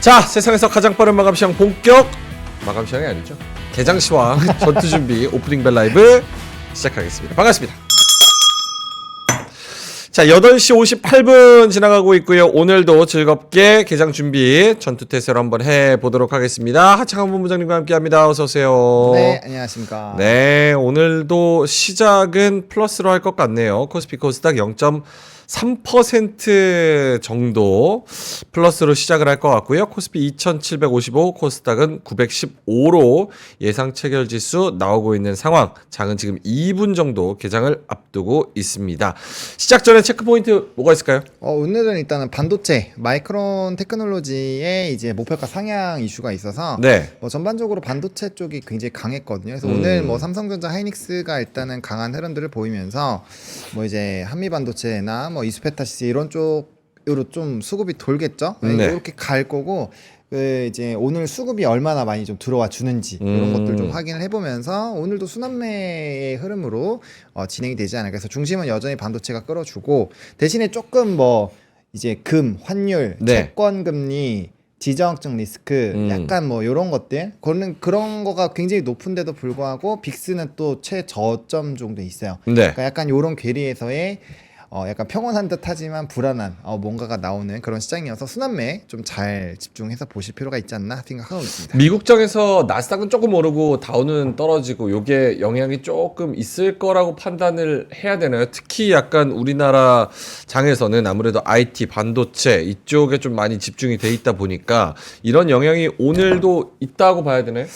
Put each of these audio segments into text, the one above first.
자, 세상에서 가장 빠른 마감 시황 본격 마감 시황이 아니죠. 개장 시황 전투 준비 오프닝 벨 라이브 시작하겠습니다. 반갑습니다. 자, 8시 58분 지나가고 있고요. 오늘도 즐겁게 개장 준비 전투 태세로 한번 해보도록 하겠습니다. 하창한 본부장님과 함께합니다. 어서 오세요. 네, 안녕하십니까. 네, 오늘도 시작은 플러스로 할 것 같네요. 코스피 코스닥 0.3% 정도 플러스로 시작을 할 것 같고요. 코스피 2755, 코스닥은 915로 예상 체결 지수 나오고 있는 상황. 장은 지금 2분 정도 개장을 앞두고 있습니다. 시작 전에 체크 포인트 뭐가 있을까요? 오늘은 일단은 반도체, 마이크론 테크놀로지의 이제 목표가 상향 이슈가 있어서 네. 뭐 전반적으로 반도체 쪽이 굉장히 강했거든요. 그래서 오늘 뭐 삼성전자, 하이닉스가 일단은 강한 흐름들을 보이면서 뭐 이제 한미 반도체나 뭐 이스페타시스 이런 쪽으로 좀 수급이 돌겠죠. 네. 이렇게 갈 거고. 그 이제 오늘 수급이 얼마나 많이 좀 들어와 주는지 이런 것들 좀 확인을 해보면서 오늘도 순환매의 흐름으로 진행이 되지 않을까. 그래서 중심은 여전히 반도체가 끌어주고 대신에 조금 뭐 이제 금, 환율, 네. 채권 금리, 지정학적 리스크 약간 뭐 이런 것들 그런 거가 굉장히 높은데도 불구하고 빅스는 또 최저점 정도 있어요. 네. 그러니까 약간 이런 괴리에서의 약간 평온한 듯 하지만 불안한 뭔가가 나오는 그런 시장이어서 순환매에 좀 잘 집중해서 보실 필요가 있지 않나 생각하고 있습니다. 미국장에서 나스닥은 조금 오르고 다우는 떨어지고 요게 영향이 조금 있을 거라고 판단을 해야 되나요? 특히 약간 우리나라 장에서는 아무래도 IT, 반도체 이쪽에 좀 많이 집중이 돼 있다 보니까 이런 영향이 오늘도 있다고 봐야 되나요?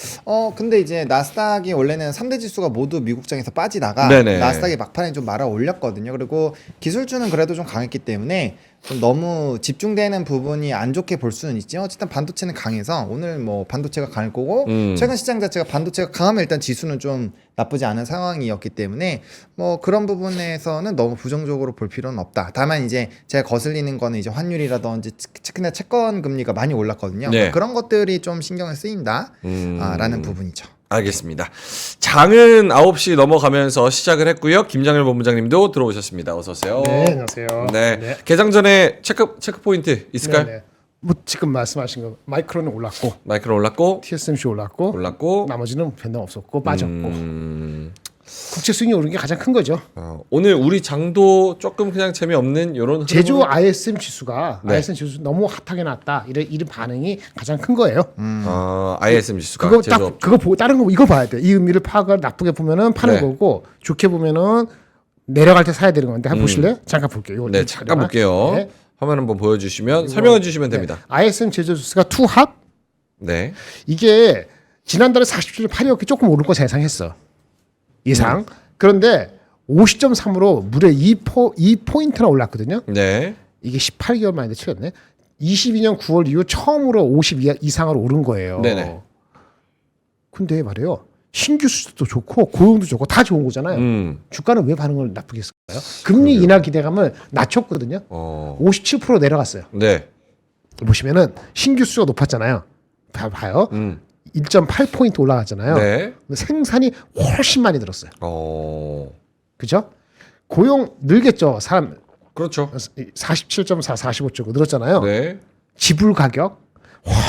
근데 이제 나스닥이 원래는 3대 지수가 모두 미국장에서 빠지다가 네네. 나스닥이 막판에 좀 말아 올렸거든요. 그리고 기술주는 그래도 좀 강했기 때문에 좀 너무 집중되는 부분이 안 좋게 볼 수는 있지. 어쨌든 반도체는 강해서 오늘 뭐 반도체가 강할 거고 최근 시장 자체가 반도체가 강하면 일단 지수는 좀 나쁘지 않은 상황이었기 때문에 뭐 그런 부분에서는 너무 부정적으로 볼 필요는 없다. 다만 이제 제가 거슬리는 거는 이제 환율이라든지 특히나 채권 금리가 많이 올랐거든요. 네. 그런 것들이 좀 신경을 쓰인다 라는 부분이죠. 알겠습니다. 장은 9시 넘어가면서 시작을 했고요. 김장일 본부장님도 들어오셨습니다. 어서 오세요. 네, 안녕하세요. 네. 네. 개장 전에 체크 포인트 있을까요? 네. 뭐 지금 말씀하신 거 마이크론은 올랐고 마이크로 올랐고 TSMC 올랐고 나머지는 변동 없었고 빠졌고 국채 수익이 오른 게 가장 큰 거죠. 오늘 우리 장도 조금 그냥 재미없는 이런 제조 ISM 지수가 네. ISM 지수 너무 핫하게 났다. 이런 반응이 가장 큰 거예요. ISM 지수가 그거 제조 딱 그거 보고 다른 거 이거 봐야 돼. 이 의미를 파악을 나쁘게 보면은 파는 네. 거고 좋게 보면은 내려갈 때 사야 되는 건데 한번 보실래요? 잠깐 볼게요. 이거 네, 좀 잠깐 잠깐만. 볼게요. 네. 화면 한번 보여주시면 설명해 주시면 됩니다. ISM 제조 지수가 투합 네. 이게 지난달에 47.8이었기 조금 오를 거 예상했어. 예상. 그런데 50.3으로 무려 2포인트나 올랐거든요. 네. 이게 18개월 만에 치렀네. 22년 9월 이후 처음으로 50 이상으로 오른 거예요. 네네. 근데 말이에요. 신규 수주도 좋고 고용도 좋고 다 좋은 거잖아요. 주가는 왜 반응을 나쁘게 했을까요? 금리 인하 기대감을 낮췄거든요. 57% 내려갔어요. 네. 보시면은 신규 수주가 높았잖아요. 봐요. 1.8포인트 올라갔잖아요. 네. 생산이 훨씬 많이 늘었어요. 그죠? 고용 늘겠죠. 사람 그렇죠. 47.4, 45쪽 늘었잖아요. 네. 지불 가격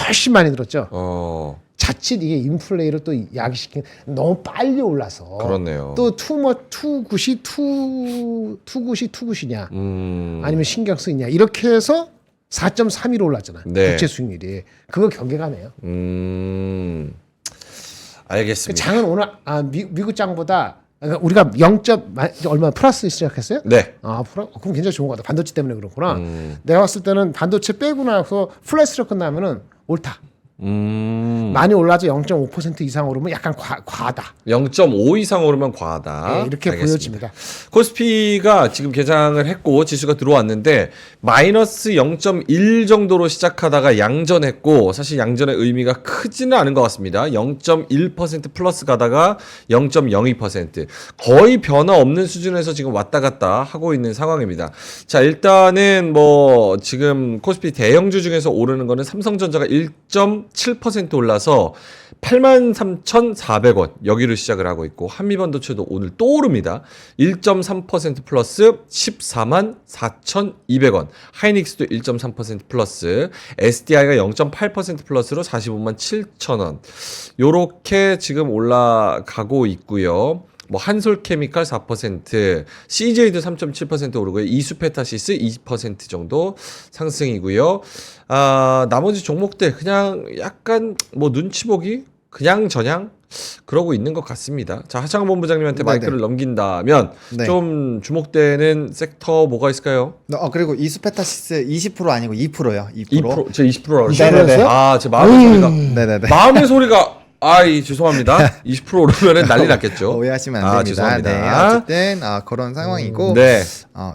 훨씬 많이 늘었죠. 자칫 이게 인플레이를 또 야기시킨 너무 빨리 올라서 그렇네요. 또 투굿이냐 아니면 신경 쓰이냐 이렇게 해서 4.31로 올랐잖아요. 네. 국채 수익률이 그거 경계가네요. 알겠습니다. 장은 오늘 미국 장보다 그러니까 우리가 0. 얼마 플러스 시작했어요? 네. 그럼 굉장히 좋은 것 같아. 반도체 때문에 그렇구나. 내가 봤을 때는 반도체 빼고 나서 플러스로 끝나면은 옳다. 많이 올라서 0.5% 이상 오르면 약간 과하다. 0.5 이상 오르면 과하다. 네, 이렇게 알겠습니다. 보여집니다. 코스피가 지금 개장을 했고 지수가 들어왔는데 마이너스 0.1 정도로 시작하다가 양전했고 사실 양전의 의미가 크지는 않은 것 같습니다. 0.1% 플러스 가다가 0.02% 거의 변화 없는 수준에서 지금 왔다 갔다 하고 있는 상황입니다. 자, 일단은 뭐 지금 코스피 대형주 중에서 오르는 거는 삼성전자가 1.7% 올라서 83,400원 여기를 시작을 하고 있고 한미반도체도 오늘 또 오릅니다. 1.3% 플러스 144,4,200원. 하이닉스도 1.3% 플러스, SDI가 0.8% 플러스로 45만 7천 원. 요렇게 지금 올라가고 있고요. 뭐 한솔케미칼 4%, CJ도 3.7% 오르고요. 이수페타시스 2% 정도 상승이고요. 나머지 종목들 그냥 약간 뭐 눈치 보기 그냥 저냥 그러고 있는 것 같습니다. 자, 하창원 본부장님한테 네네. 마이크를 넘긴다면 네. 좀 주목되는 섹터 뭐가 있을까요? 그리고 이수페타시스 20% 아니고 2%요. 2%. 2%, 제 20%라고 네네네. 그러셨어요? 아, 제 마음의 소리가 네네네. 마음의 소리가 죄송합니다. 20% 오르면은 난리 났겠죠. 오해하시면 안 됩니다. 죄송합니다. 네, 어쨌든 그런 상황이고 네.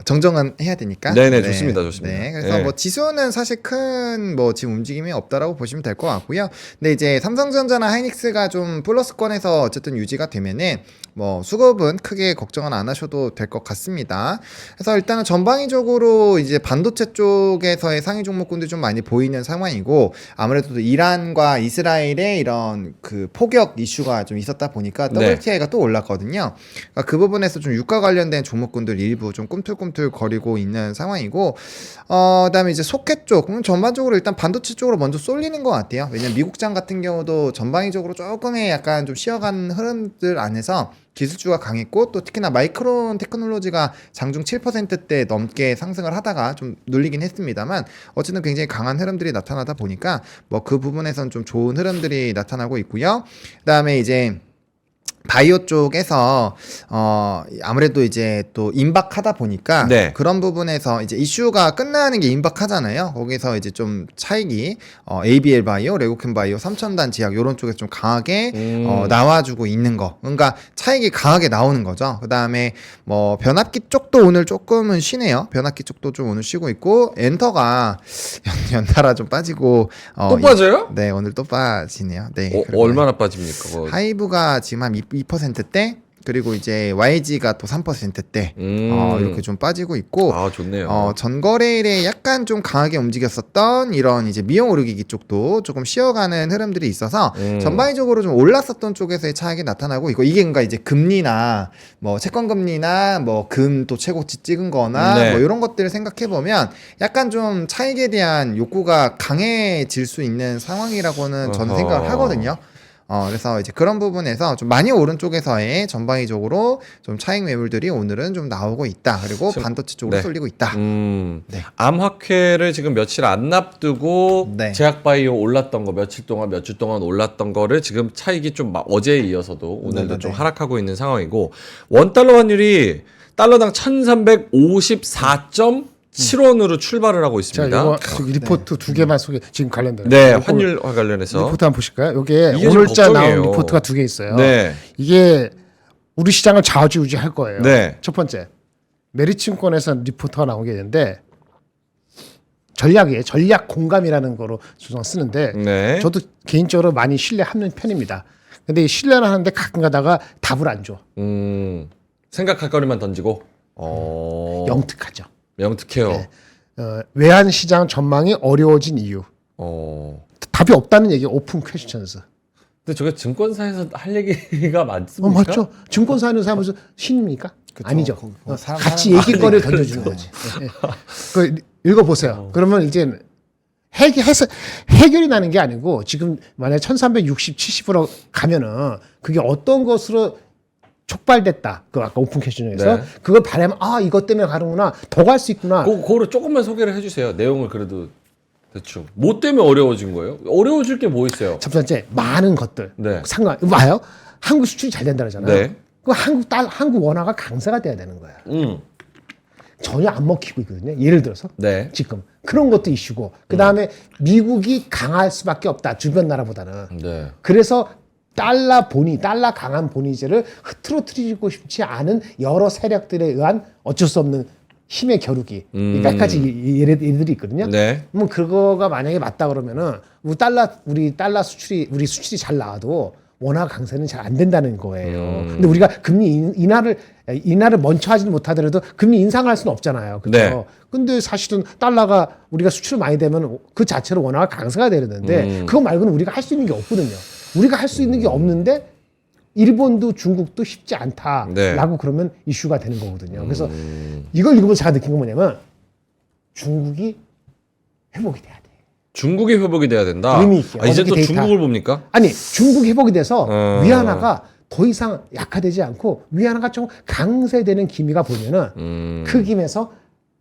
정정은 해야 되니까. 네네, 좋습니다, 좋습니다. 네, 그래서 네. 뭐 지수는 사실 큰 뭐 지금 움직임이 없다라고 보시면 될 것 같고요. 근데 이제 삼성전자나 하이닉스가 좀 플러스권에서 어쨌든 유지가 되면은 뭐 수급은 크게 걱정은 안 하셔도 될 것 같습니다. 그래서 일단은 전방위적으로 이제 반도체 쪽에서의 상위 종목군들이 좀 많이 보이는 상황이고, 아무래도 또 이란과 이스라엘의 이런 그 포격 이슈가 좀 있었다 보니까 네. WTI가 또 올랐거든요. 그러니까 그 부분에서 좀 유가 관련된 종목군들 일부 좀 꿈틀꿈틀 거리고 있는 상황이고, 그다음에 이제 소켓 쪽 전반적으로 일단 반도체 쪽으로 먼저 쏠리는 것 같아요. 왜냐면 미국장 같은 경우도 전방위적으로 조금의 약간 좀 쉬어간 흐름들 안에서 기술주가 강했고, 또 특히나 마이크론 테크놀로지가 장중 7%대 넘게 상승을 하다가 좀 눌리긴 했습니다만, 어쨌든 굉장히 강한 흐름들이 나타나다 보니까 뭐 그 부분에선 좀 좋은 흐름들이 나타나고 있고요. 그다음에 이제 바이오 쪽에서 아무래도 이제 또 임박하다 보니까 네. 그런 부분에서 이제 이슈가 끝나는 게 임박하잖아요. 거기서 이제 좀 차익이 ABL 바이오, 레고캠 바이오, 삼천단 지약 요런 쪽에서 좀 강하게 나와주고 있는 거. 그러니까 차익이 강하게 나오는 거죠. 그다음에 뭐 변압기 쪽도 오늘 조금은 쉬네요. 변압기 쪽도 좀 오늘 쉬고 있고, 엔터가 연달아 좀 빠지고 또 빠져요? 네, 오늘 또 빠지네요. 네. 그리고 얼마나 빠집니까? 그거? 하이브가 지금 한 2%대, 그리고 이제 YG가 또 3%대 이렇게 좀 빠지고 있고, 좋네요. 전거래일에 약간 좀 강하게 움직였었던 이런 이제 미용 의료기기 쪽도 조금 쉬어가는 흐름들이 있어서 전반적으로 좀 올랐었던 쪽에서의 차익이 나타나고 있고, 이게 그러니까 이제 금리나 뭐 채권 금리나 뭐 금 또 최고치 찍은 거나 네. 뭐 이런 것들을 생각해 보면 약간 좀 차익에 대한 욕구가 강해질 수 있는 상황이라고는 저는 생각을 하거든요. 그래서 이제 그런 부분에서 좀 많이 오른쪽에서의 전방위적으로 좀 차익 매물들이 오늘은 좀 나오고 있다. 그리고 반도체 쪽으로 네. 쏠리고 있다. 네. 암학회를 지금 며칠 안 앞두고 네. 제약바이오 올랐던 거 몇 주 동안 올랐던 거를 지금 차익이 좀 어제에 이어서도 오늘도 네네네. 좀 하락하고 있는 상황이고, 원달러 환율이 달러당 1354.7원으로 출발을 하고 자, 있습니다. 이거 저기 리포트 두 개만 소개 지금 관련된. 네, 환율과 관련해서 리포트 한번 보실까요? 이게 이게 오늘자 좀 나온 걱정이에요. 리포트가 두 개 있어요. 네. 이게 우리 시장을 좌우지우지할 거예요. 네. 첫 번째, 메리츠증권에서 리포트가 나온 게 있는데, 전략이에요. 전략 공감이라는 거로 조성 쓰는데, 네. 저도 개인적으로 많이 신뢰하는 편입니다. 근데 이 신뢰는 하는데 가끔 가다가 답을 안 줘. 생각할 거리만 던지고 영특하죠. 영특해요. 네. 외환 시장 전망이 어려워진 이유. 답이 없다는 얘기. 오픈 퀘스천스. 근데 저게 증권사에서 할 얘기가 많습니까? 맞죠. 증권사 하는 사람은 신입니까? 그쵸. 아니죠. 사람 같이 얘기거리를 던져주는 거지. 네. 그 읽어보세요. 그러면 이제 해결이 나는 게 아니고, 지금 만약에 1360, 70으로 가면은 그게 어떤 것으로 촉발됐다. 그 아까 오픈 퀘스천에서 네. 그걸 바라면 이것 때문에 가는구나. 더 갈 수 있구나. 그거를 조금만 소개를 해주세요. 내용을 그래도 대충. 뭐 때문에 어려워진 거예요? 어려워질 게 뭐 있어요? 첫 번째, 많은 것들. 네. 봐요. 한국 수출이 잘 된다 그러잖아요. 네. 그 한국 원화가 강세가 돼야 되는 거야. 전혀 안 먹히고 있거든요. 예를 들어서. 네. 지금. 그런 것도 이슈고. 그 다음에 미국이 강할 수밖에 없다. 주변 나라보다는. 네. 그래서 달러 강한 본위제를 흐트러뜨리고 싶지 않은 여러 세력들에 의한 어쩔 수 없는 힘의 겨루기. 몇 가지 예들이 있거든요. 네. 그러면 그거가 만약에 맞다 그러면은 우리 수출이 잘 나와도 원화 강세는 잘 안 된다는 거예요. 근데 우리가 금리 인하를 먼저 하지는 못하더라도 금리 인상을 할 수는 없잖아요. 그렇죠? 네. 근데 사실은 달러가 우리가 수출 많이 되면 그 자체로 원화가 강세가 되는데 그거 말고는 우리가 할 수 있는 게 없거든요. 우리가 할 수 있는 게 없는데 일본도 중국도 쉽지 않다라고 네. 그러면 이슈가 되는 거거든요. 그래서 이걸 읽으면서 제가 느낀 건 뭐냐면, 중국이 회복이 돼야 돼. 중국이 회복이 돼야 된다. 의미 있게. 이제 또 어저께 데이터. 중국을 봅니까? 아니 중국이 회복이 돼서 어. 위안화가 더 이상 약화되지 않고 위안화가 좀 강세되는 기미가 보면은 그 김에서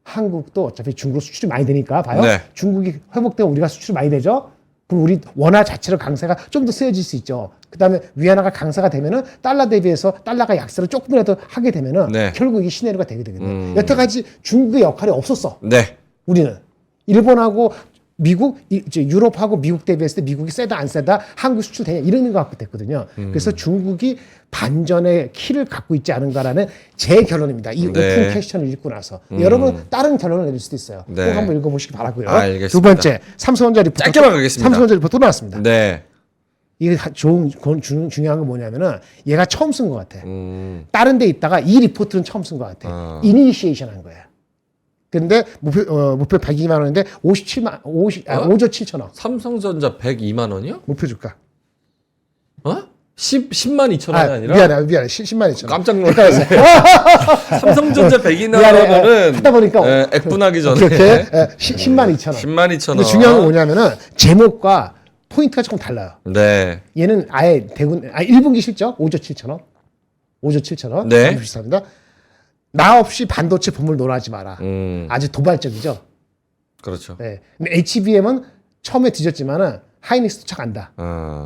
한국도 어차피 중국 수출이 많이 되니까 봐요. 네. 중국이 회복되고 우리가 수출이 많이 되죠. 그럼 우리 원화 자체로 강세가 좀 더 세워질 수 있죠. 그다음에 위안화가 강세가 되면은 달러 대비해서 달러가 약세를 조금이라도 하게 되면은 네. 결국 이게 시내리가 되게 되거든요. 여태까지 중국의 역할이 없었어. 네. 우리는 일본하고 미국, 이제 유럽하고 미국 대비했을 때 미국이 세다 안 세다 한국 수출 되냐 이러는 것 같고 됐거든요. 그래서 중국이 반전의 키를 갖고 있지 않은가라는 제 결론입니다. 이 네. 오픈 퀘스천을 읽고 나서 여러분 다른 결론을 내릴 수도 있어요. 네. 꼭 한번 읽어보시기 바라고요. 알겠습니다. 두 번째 삼성전자 리포트 짧게만 가겠습니다. 삼성전자 리포트 또 나왔습니다. 네. 이게 중요한 건 뭐냐면은 얘가 처음 쓴 것 같아. 음. 다른 데 있다가 이 리포트는 처음 쓴 것 같아. 이니시에이션 한 거야. 근데 목표 102만 원인데 5조 7천억. 삼성전자 102만 원이요? 목표 주가. 어? 10만 2천 원이 아니라? 미안해. 10만 2천 원. 깜짝 놀랐어요. 삼성전자 102만 미안해. 원은 하다 보니까 액분하기 전에 이렇게 10만 2천 원. 10만 2천 원. 근데 중요한 건 뭐냐면은 제목과 포인트가 조금 달라요. 네. 얘는 아예 1분기 실적 5조 7천억. 5조 7천억. 네. 비슷합니다. 나 없이 반도체 보물 놀아지 마라. 아주 도발적이죠. 그렇죠. 네. 근데 HBM은 처음에 뒤졌지만은 하이닉스 쫓아간다.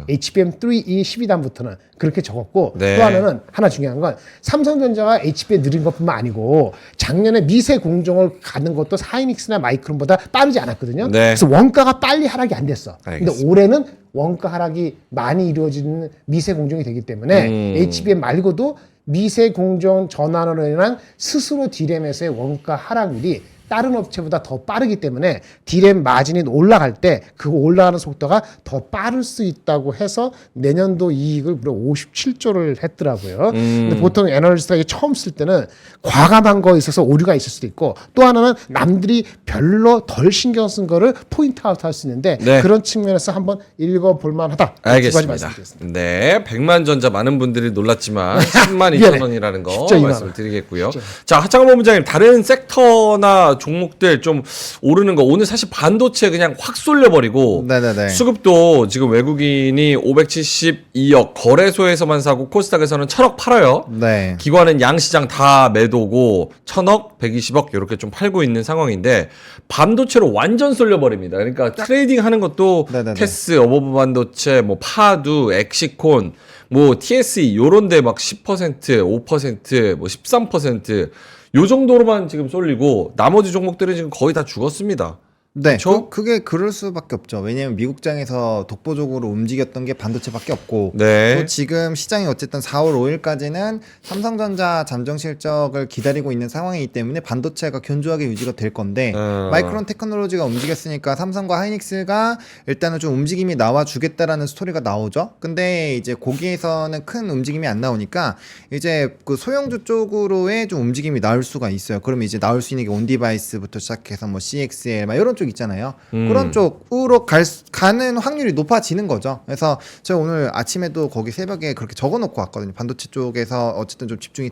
HBM3E 12단부터는 그렇게 적었고 네. 또 하나는 하나 중요한 건 삼성전자가 HBM 느린 것뿐만 아니고 작년에 미세 공정을 가는 것도 하이닉스나 마이크론보다 빠르지 않았거든요. 네. 그래서 원가가 빨리 하락이 안 됐어. 근데 알겠습니다. 올해는 원가 하락이 많이 이루어지는 미세 공정이 되기 때문에 HBM 말고도 미세 공정 전환으로 인한 스스로 D램에서의 원가 하락률이 다른 업체보다 더 빠르기 때문에 D램 마진이 올라갈 때 그 올라가는 속도가 더 빠를 수 있다고 해서 내년도 이익을 무려 57조를 했더라고요. 근데 보통 애널리스트가 이게 처음 쓸 때는 과감한 거에 있어서 오류가 있을 수도 있고 또 하나는 남들이 별로 덜 신경 쓴 거를 포인트 아웃 할 수 있는데 네. 그런 측면에서 한번 읽어볼 만하다. 두 가지 알겠습니다. 말씀드리겠습니다. 네, 100만 전자 많은 분들이 놀랐지만 10만 미안해. 2천 원이라는 거 진짜 이만 말씀을 드리겠고요. 자, 하창원 본부장님 다른 섹터나 종목들 좀 오르는 거 오늘 사실 반도체 그냥 확 쏠려버리고 네네네. 수급도 지금 외국인이 572억 거래소에서만 사고 코스닥에서는 1000억 팔아요. 네. 기관은 양시장 다 매도고 1000억, 120억 이렇게 좀 팔고 있는 상황인데 반도체로 완전 쏠려버립니다. 그러니까 트레이딩 하는 것도 네네네. 테스, 어버브 반도체, 뭐 파두, 엑시콘, 뭐 TSE 요런데 막 10%, 5%, 뭐 13%. 요 정도로만 지금 쏠리고 나머지 종목들은 지금 거의 다 죽었습니다. 네, 그쵸? 그게 그럴 수밖에 없죠. 왜냐하면 미국장에서 독보적으로 움직였던 게 반도체밖에 없고, 네. 또 지금 시장이 어쨌든 4월 5일까지는 삼성전자 잠정 실적을 기다리고 있는 상황이기 때문에 반도체가 견조하게 유지가 될 건데, 마이크론 테크놀로지가 움직였으니까 삼성과 하이닉스가 일단은 좀 움직임이 나와주겠다라는 스토리가 나오죠. 근데 이제 거기에서는 큰 움직임이 안 나오니까 이제 그 소형주 쪽으로의 좀 움직임이 나올 수가 있어요. 그러면 이제 나올 수 있는 게 온디바이스부터 시작해서 뭐 CXL 막 이런 쪽 있잖아요. 그런 쪽으로 가는 확률이 높아지는 거죠. 그래서 제가 오늘 아침에도 거기 새벽에 그렇게 적어놓고 왔거든요. 반도체 쪽에서 어쨌든 좀 집중이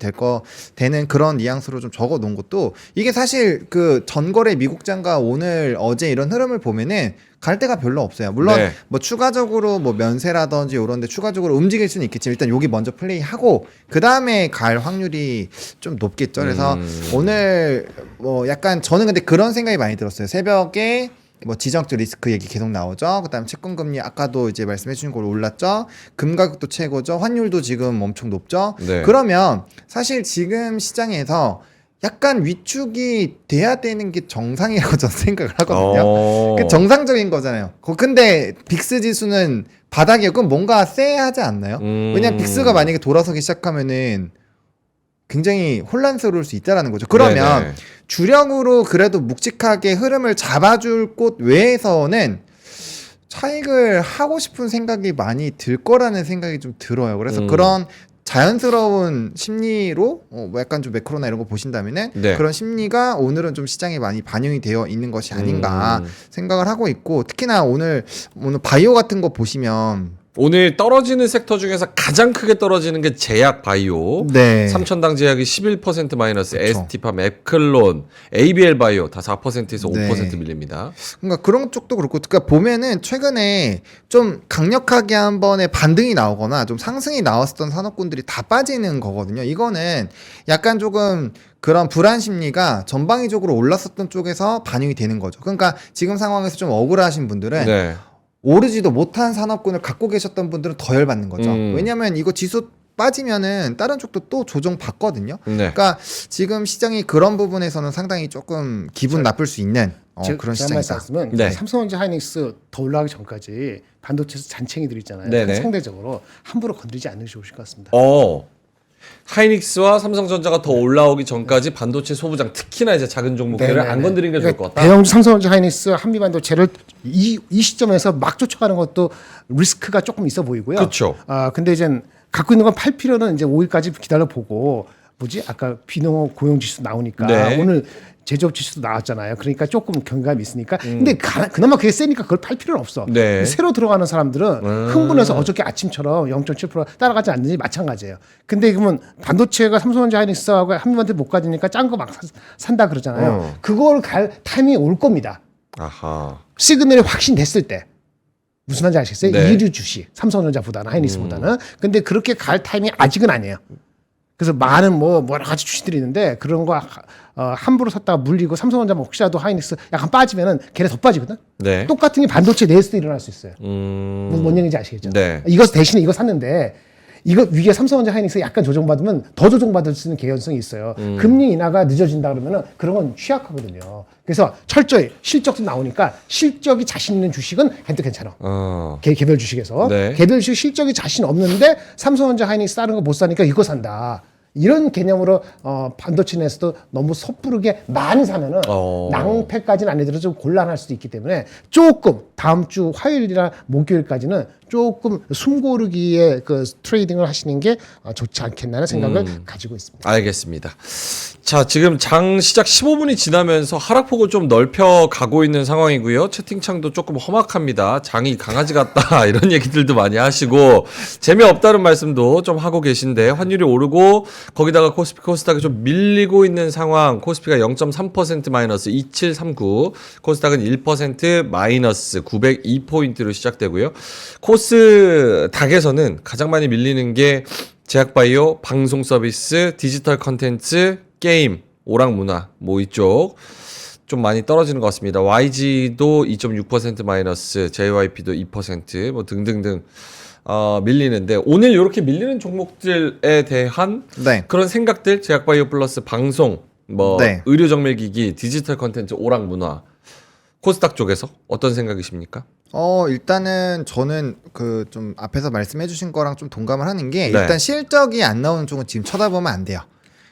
되는 그런 뉘앙스로 좀 적어놓은 것도 이게 사실 그 전거래 미국장과 오늘 어제 이런 흐름을 보면은 갈 데가 별로 없어요. 물론 네. 뭐 추가적으로 뭐 면세라든지 이런데 추가적으로 움직일 수는 있겠지만 일단 여기 먼저 플레이하고 그 다음에 갈 확률이 좀 높겠죠. 그래서 오늘 뭐 약간 저는 근데 그런 생각이 많이 들었어요. 새벽에 뭐 지정적 리스크 얘기 계속 나오죠. 그다음 채권금리 아까도 이제 말씀해주신 걸로 올랐죠. 금 가격도 최고죠. 환율도 지금 엄청 높죠. 네. 그러면 사실 지금 시장에서 약간 위축이 돼야 되는 게 정상이라고 저는 생각을 하거든요. 그 정상적인 거잖아요. 근데 빅스 지수는 바닥이에요. 그럼 뭔가 쎄하지 않나요? 왜냐면 빅스가 만약에 돌아서기 시작하면은 굉장히 혼란스러울 수 있다라는 거죠. 그러면 네네. 주력으로 그래도 묵직하게 흐름을 잡아줄 곳 외에서는 차익을 하고 싶은 생각이 많이 들 거라는 생각이 좀 들어요. 그래서 그런 자연스러운 심리로 뭐 약간 좀 매크로나 이런 거 보신다면은 네. 그런 심리가 오늘은 좀 시장에 많이 반영이 되어 있는 것이 아닌가 생각을 하고 있고 특히나 오늘 바이오 같은 거 보시면 오늘 떨어지는 섹터 중에서 가장 크게 떨어지는 게 제약 바이오. 네. 삼천당 제약이 11% 마이너스, 그쵸. ST팜, 앱클론, ABL 바이오 다 4%에서 5% 네. 밀립니다. 그러니까 그런 쪽도 그렇고, 그러니까 보면은 최근에 좀 강력하게 한 번에 반등이 나오거나 좀 상승이 나왔었던 산업군들이 다 빠지는 거거든요. 이거는 약간 조금 그런 불안 심리가 전방위적으로 올랐었던 쪽에서 반영이 되는 거죠. 그러니까 지금 상황에서 좀 억울하신 분들은 네. 오르지도 못한 산업군을 갖고 계셨던 분들은 더 열받는 거죠. 왜냐하면 이거 지수 빠지면은 다른 쪽도 또 조정 받거든요. 네. 그러니까 지금 시장이 그런 부분에서는 상당히 조금 기분 나쁠 수 있는 그런 제가 시장이다. 말씀은 네. 삼성전자 하이닉스 더 올라가기 전까지 반도체에서 잔챙이들 있잖아요. 네네. 상대적으로 함부로 건드리지 않는 게 좋으실 것 같습니다. 하이닉스와 삼성전자가 더 올라오기 전까지 반도체 소부장 특히나 이제 작은 종목들을 네네네. 안 건드리는 게 좋을 것 같다. 대형주 삼성전자 하이닉스 한미반도체를 이 시점에서 막 쫓아가는 것도 리스크가 조금 있어 보이고요. 그쵸. 근데 이제 갖고 있는 건 팔 필요는 이제 5일까지 기다려 보고 뭐지 아까 비농업 고용 지수 나오니까 네. 오늘 제조업 지수도 나왔잖아요. 그러니까 조금 경감이 있으니까. 근데 그나마 그게 세니까 그걸 팔 필요는 없어. 네. 새로 들어가는 사람들은 흥분해서 어저께 아침처럼 0.7% 따라가지 않는지 마찬가지예요. 근데 그러면 반도체가 삼성전자 하이닉스하고 한미반도체 못 가지니까 짠 거 막 산다 그러잖아요. 그걸 갈 타이밍이 올 겁니다. 아하. 시그널이 확신됐을 때. 무슨 말인지 아시겠어요? 네. 이류 주식, 삼성전자보다는 하이닉스보다는. 근데 그렇게 갈 타이밍이 아직은 아니에요. 그래서 많은 뭐 여러 가지 주식들이 있는데 그런 거 함부로 샀다가 물리고 삼성전자 뭐 혹시라도 하이닉스 약간 빠지면은 걔네 더 빠지거든. 네. 똑같은 게 반도체 내에서도 일어날 수 있어요. 뭔 얘기인지 아시겠죠? 네. 이거 대신에 이거 샀는데 이거 위에 삼성전자 하이닉스 약간 조정받으면 더 조정받을 수 있는 개연성이 있어요. 금리 인하가 늦어진다 그러면은 그런 건 취약하거든요. 그래서 철저히 실적도 나오니까 실적이 자신 있는 주식은 괜찮아. 개별 주식에서 네. 개별 주식 실적이 자신 없는데 삼성전자 하이닉스 다른 거 못 사니까 이거 산다. 이런 개념으로 반도체 내에서도 너무 섣부르게 많이 사면은 낭패까지는 아니더라도 좀 곤란할 수도 있기 때문에 조금 다음 주 화요일이나 목요일까지는 조금 숨고르기에 그 트레이딩을 하시는 게 좋지 않겠나는 생각을 가지고 있습니다. 알겠습니다. 자, 지금 장 시작 15분이 지나면서 하락폭을 좀 넓혀 가고 있는 상황이고요. 채팅창도 조금 험악합니다. 장이 강아지 같다 이런 얘기들도 많이 하시고 재미없다는 말씀도 좀 하고 계신데 환율이 오르고 거기다가 코스피 코스닥이 좀 밀리고 있는 상황. 코스피가 0.3% 마이너스 2739, 코스닥은 1% 마이너스 902포인트로 시작되고요. 코스닥에서는 가장 많이 밀리는 게 제약바이오, 방송 서비스, 디지털 컨텐츠, 게임, 오락문화 뭐 이쪽 좀 많이 떨어지는 것 같습니다. YG도 2.6% 마이너스, JYP도 2%뭐 등등등 밀리는데 오늘 이렇게 밀리는 종목들에 대한 네. 그런 생각들, 제약바이오 플러스 방송, 뭐 네. 의료정밀기기, 디지털 컨텐츠, 오락문화 코스닥 쪽에서 어떤 생각이십니까? 일단은 저는 그 좀 앞에서 말씀해 주신 거랑 좀 동감을 하는 게 네. 일단 실적이 안 나오는 쪽은 지금 쳐다보면 안 돼요.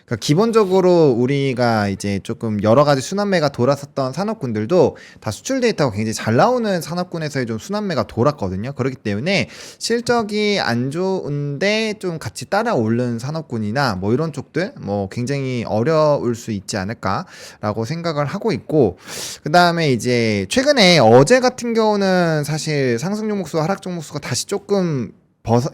그러니까 기본적으로 우리가 이제 조금 여러 가지 순환매가 돌았었던 산업군들도 다 수출 데이터가 굉장히 잘 나오는 산업군에서의 좀 순환매가 돌았거든요. 그렇기 때문에 실적이 안 좋은데 좀 같이 따라 오른 산업군이나 뭐 이런 쪽들 뭐 굉장히 어려울 수 있지 않을까라고 생각을 하고 있고, 그 다음에 이제 최근에 어제 같은 경우는 사실 상승 종목수와 하락 종목수가 다시 조금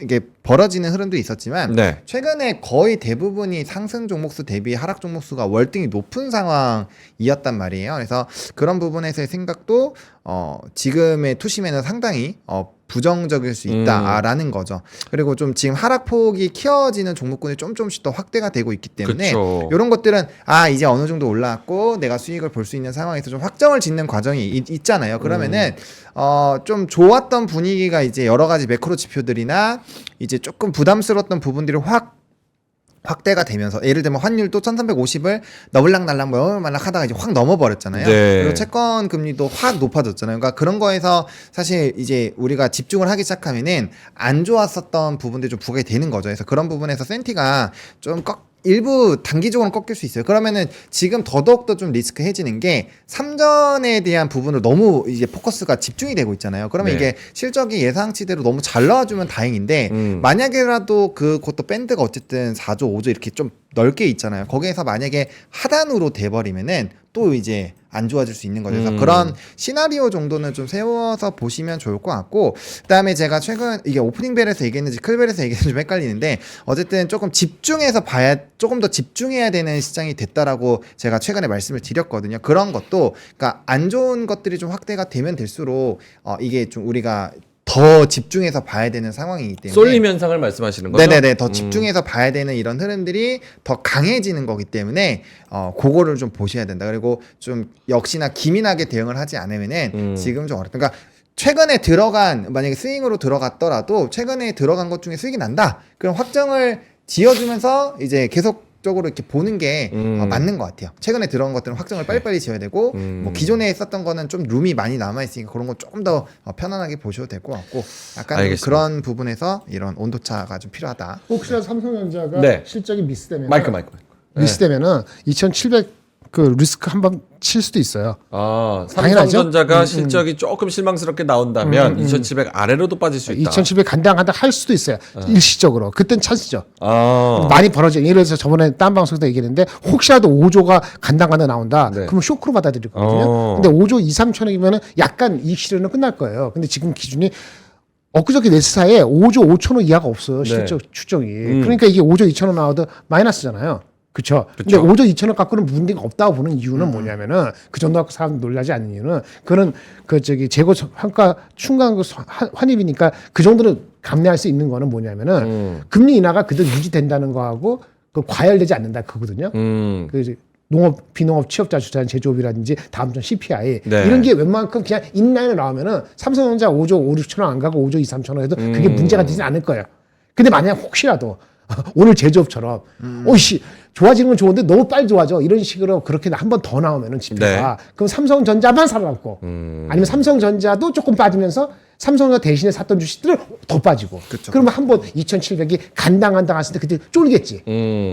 이게 벌어지는 흐름도 있었지만 네. 최근에 거의 대부분이 상승 종목수 대비 하락 종목수가 월등히 높은 상황이었단 말이에요. 그래서 그런 부분에서의 생각도 지금의 투심에는 상당히 부정적일 수 있다라는 거죠. 그리고 좀 지금 하락폭이 키워지는 종목군이 좀씩 더 확대가 되고 있기 때문에 그쵸. 이런 것들은 이제 어느 정도 올라왔고 내가 수익을 볼 수 있는 상황에서 좀 확정을 짓는 과정이 있잖아요. 그러면은 좀 좋았던 분위기가 이제 여러 가지 매크로 지표들이나 이제 조금 부담스러웠던 부분들이 확대가 되면서, 예를 들면 환율도 1350을 너블락날락 말락 하다가 이제 확 넘어버렸잖아요. 네. 그리고 채권 금리도 확 높아졌잖아요. 그러니까 그런 거에서 사실 이제 우리가 집중을 하기 시작하면은 안 좋았었던 부분들이 좀 부각이 되는 거죠. 그래서 그런 부분에서 센티가 좀 일부 단기적으로 꺾일 수 있어요. 그러면은 지금 더더욱더 좀 리스크해지는 게 삼전에 대한 부분을 너무 이제 포커스가 집중이 되고 있잖아요. 그러면 네. 이게 실적이 예상치대로 너무 잘 나와주면 다행인데 만약에라도 그것도 밴드가 어쨌든 4조, 5조 이렇게 좀 넓게 있잖아요. 거기에서 만약에 하단으로 돼버리면은 또 이제 안 좋아질 수 있는 거죠. 그래서 그런 시나리오 정도는 좀 세워서 보시면 좋을 것 같고, 그다음에 제가 최근 이게 오프닝벨에서 얘기했는지 클벨에서 얘기했는지 좀 헷갈리는데, 어쨌든 조금 조금 더 집중해야 되는 시장이 됐다라고 제가 최근에 말씀을 드렸거든요. 그런 것도, 그러니까 안 좋은 것들이 좀 확대가 되면 될수록 이게 좀 우리가 더 집중해서 봐야 되는 상황이기 때문에, 쏠림 현상을 말씀하시는 거죠? 네네네, 더 집중해서 봐야 되는 이런 흐름들이 더 강해지는 거기 때문에 그거를 좀 보셔야 된다. 그리고 좀 역시나 기민하게 대응을 하지 않으면은 지금 좀 어렵다. 그러니까 최근에 만약에 스윙으로 들어갔더라도 최근에 들어간 것 중에 수익이 난다, 그럼 확정을 지어주면서 이제 계속적으로 이렇게 보는 게 맞는 것 같아요. 최근에 들어간 것들은 확정을 빨리빨리 지어야 되고, 뭐 기존에 썼던 거는 좀 룸이 많이 남아있으니까 그런 거 조금 더 편안하게 보셔도 될 것 같고, 약간 알겠습니다. 그런 부분에서 이런 온도차가 좀 필요하다. 혹시나 삼성전자가 네. 실적이 미스되면 마이크. 미스되면은 2,700 그 리스크 한번 칠 수도 있어요. 당연하죠? 삼성전자가 실적이 조금 실망스럽게 나온다면 2,700 아래로도 빠질 수 있다. 2,700 간당간당 할 수도 있어요. 일시적으로. 그땐 찬스죠. 아, 많이 벌어져. 예를 들어서 저번에 딴 방송에서 얘기했는데, 혹시라도 5조가 간당간당 나온다. 네. 그러면 쇼크로 받아들이거든요. 근데 5조 2, 3천억이면은 약간 이익 실현은 끝날 거예요. 근데 지금 기준이 엊그저께 넷스사에 5조 5천억 이하가 없어요. 실적 추정이. 그러니까 이게 5조 2천억 나와도 마이너스잖아요. 그쵸. 근데 5조 2천억 갖고는 문제가 없다고 보는 이유는 뭐냐면은, 그 정도 갖고 사람 놀라지 않는 이유는, 그거는 재고 환가 충당 환입이니까 그 정도는 감내할 수 있는 거는 뭐냐면은, 금리 인하가 그대로 유지된다는 거하고 그 과열되지 않는다 그거거든요. 그 이제 농업, 비농업 취업자 주체한 제조업이라든지 다음 주 CPI 네. 이런 게 웬만큼 그냥 인라인에 나오면은 삼성전자 5조 5, 6천억 안 가고 5조 2, 3천억 해도 그게 문제가 되진 않을 거예요. 근데 만약 혹시라도 오늘 제조업처럼 오씨 좋아지는 건 좋은데 너무 빨리 좋아져, 이런 식으로 그렇게 한 번 더 나오면은 지표가, 그럼 삼성전자만 살아남고, 아니면 삼성전자도 조금 빠지면서 삼성전자 대신에 샀던 주식들은 더 빠지고, 그쵸. 그러면 한 번 2,700이 간당간당 했을 때 그때 쫄겠지.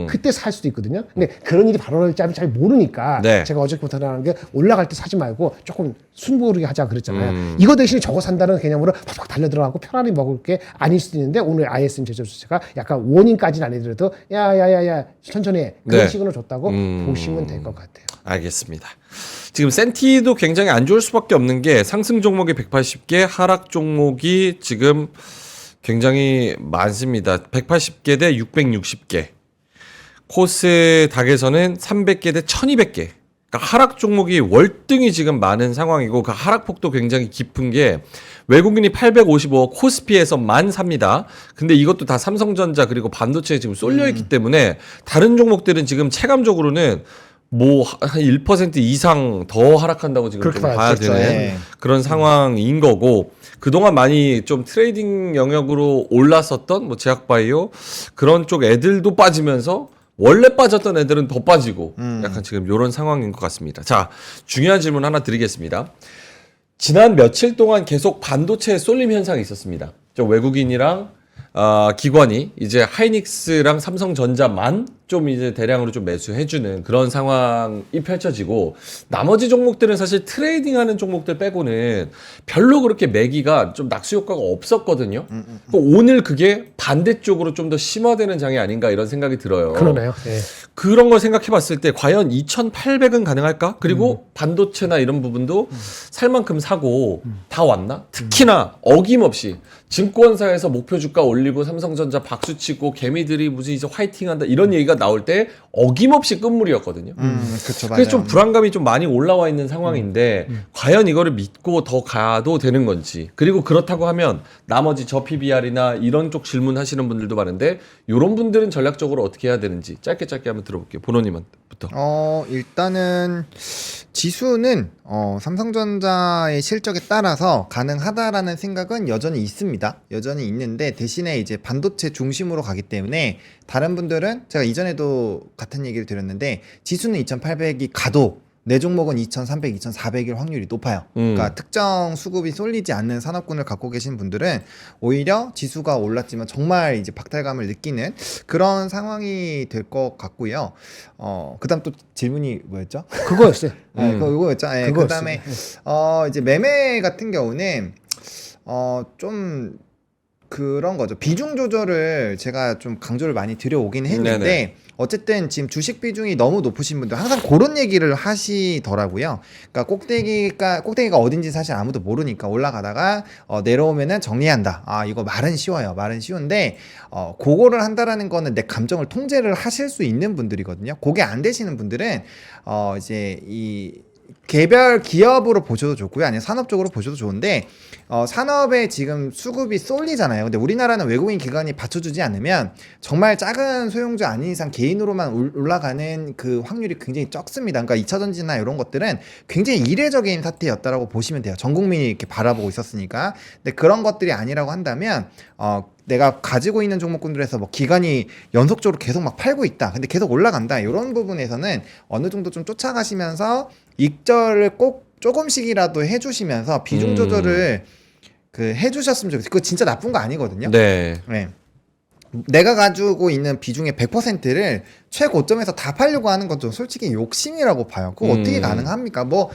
그때 살 수도 있거든요. 근데 그런 일이 발생할지 잘 모르니까 네. 제가 어저께부터 나가는 게, 올라갈 때 사지 말고 조금 숨고르게 하자 그랬잖아요. 이거 대신에 저거 산다는 개념으로 팍팍 달려 들어가고 편안히 먹을 게 아닐 수도 있는데, 오늘 ISM 제조주체가 약간 워닝까지는 아니더라도 야야야야 천천히 해, 그런 네. 식으로 줬다고 보시면 될 것 같아요. 알겠습니다. 지금 센티도 굉장히 안 좋을 수밖에 없는 게, 상승 종목이 180개, 하락 종목이 지금 굉장히 많습니다. 180개 대 660개. 코스닥에서는 300개 대 1200개. 그러니까 하락 종목이 월등히 지금 많은 상황이고, 그 하락폭도 굉장히 깊은 게, 외국인이 855, 코스피에서만 삽니다. 근데 이것도 다 삼성전자 그리고 반도체에 지금 쏠려 있기 때문에, 다른 종목들은 지금 체감적으로는 뭐 한 1% 이상 더 하락한다고 지금 좀 그렇게 봐야 봐야죠. 되는 네. 그런 상황인 거고, 그동안 많이 좀 트레이딩 영역으로 올랐었던 뭐 제약바이오 그런 쪽 애들도 빠지면서, 원래 빠졌던 애들은 더 빠지고, 약간 지금 이런 상황인 것 같습니다. 자, 중요한 질문 하나 드리겠습니다. 지난 며칠 동안 계속 반도체에 쏠림 현상이 있었습니다. 저 외국인이랑 기관이 이제 하이닉스랑 삼성전자만 좀 이제 대량으로 좀 매수해주는 그런 상황이 펼쳐지고, 나머지 종목들은 사실 트레이딩하는 종목들 빼고는 별로 그렇게 매기가 좀 낙수 효과가 없었거든요. 오늘 그게 반대쪽으로 좀 더 심화되는 장이 아닌가, 이런 생각이 들어요. 그러네요. 예. 그런 걸 생각해 봤을 때 과연 2,800은 가능할까? 그리고 반도체나 이런 부분도 살 만큼 사고 다 왔나? 특히나 어김없이 증권사에서 목표 주가 올리고 삼성전자 박수치고 개미들이 무슨 이제 화이팅한다 이런 얘기가 나올 때 어김없이 끝물이었거든요. 그렇죠. 그래서 좀 불안감이 좀 많이 올라와 있는 상황인데, 과연 이거를 믿고 더 가도 되는 건지, 그리고 그렇다고 하면 나머지 저 PBR이나 이런 쪽 질문하시는 분들도 많은데, 이런 분들은 전략적으로 어떻게 해야 되는지 짧게 한번 들어볼게요. 보노님부터. 일단은 지수는 삼성전자의 실적에 따라서 가능하다라는 생각은 여전히 있습니다. 여전히 있는데, 대신에 이제 반도체 중심으로 가기 때문에 다른 분들은, 제가 이전에도 같은 얘기를 드렸는데, 지수는 2,800이 가도 내 종목은 2,300, 2,400일 확률이 높아요. 그러니까 특정 수급이 쏠리지 않는 산업군을 갖고 계신 분들은 오히려 지수가 올랐지만 정말 이제 박탈감을 느끼는 그런 상황이 될 것 같고요. 그다음 또 질문이 뭐였죠? 그거였어요. 네, 그거였죠. 네, 그거였어요. 그다음에 이제 매매 같은 경우는 좀 그런 거죠. 비중 조절을 제가 좀 강조를 많이 드려오긴 했는데 네네. 어쨌든 지금 주식 비중이 너무 높으신 분들 항상 그런 얘기를 하시더라고요. 그러니까 꼭대기가 어딘지 사실 아무도 모르니까 올라가다가 내려오면은 정리한다. 아 이거 말은 쉬워요. 말은 쉬운데 그거를 한다라는 거는 내 감정을 통제를 하실 수 있는 분들이거든요. 그게 안 되시는 분들은 이제 이 개별 기업으로 보셔도 좋고요. 아니면 산업적으로 보셔도 좋은데 산업에 지금 수급이 쏠리잖아요. 근데 우리나라는 외국인 기관이 받쳐주지 않으면 정말 작은 소형주 아닌 이상 개인으로만 올라가는 그 확률이 굉장히 적습니다. 그러니까 2차전지나 이런 것들은 굉장히 이례적인 사태였다라고 보시면 돼요. 전 국민이 이렇게 바라보고 있었으니까. 근데 그런 것들이 아니라고 한다면 내가 가지고 있는 종목군들에서 뭐 기관이 연속적으로 계속 막 팔고 있다. 근데 계속 올라간다. 이런 부분에서는 어느 정도 좀 쫓아가시면서 익절을 꼭 조금씩이라도 해주시면서 비중 조절을 해주셨으면 좋겠어요. 그거 진짜 나쁜 거 아니거든요. 네. 네. 내가 가지고 있는 비중의 100%를 최고점에서 다 팔려고 하는 건 좀 솔직히 욕심이라고 봐요. 그거 어떻게 가능합니까? 뭐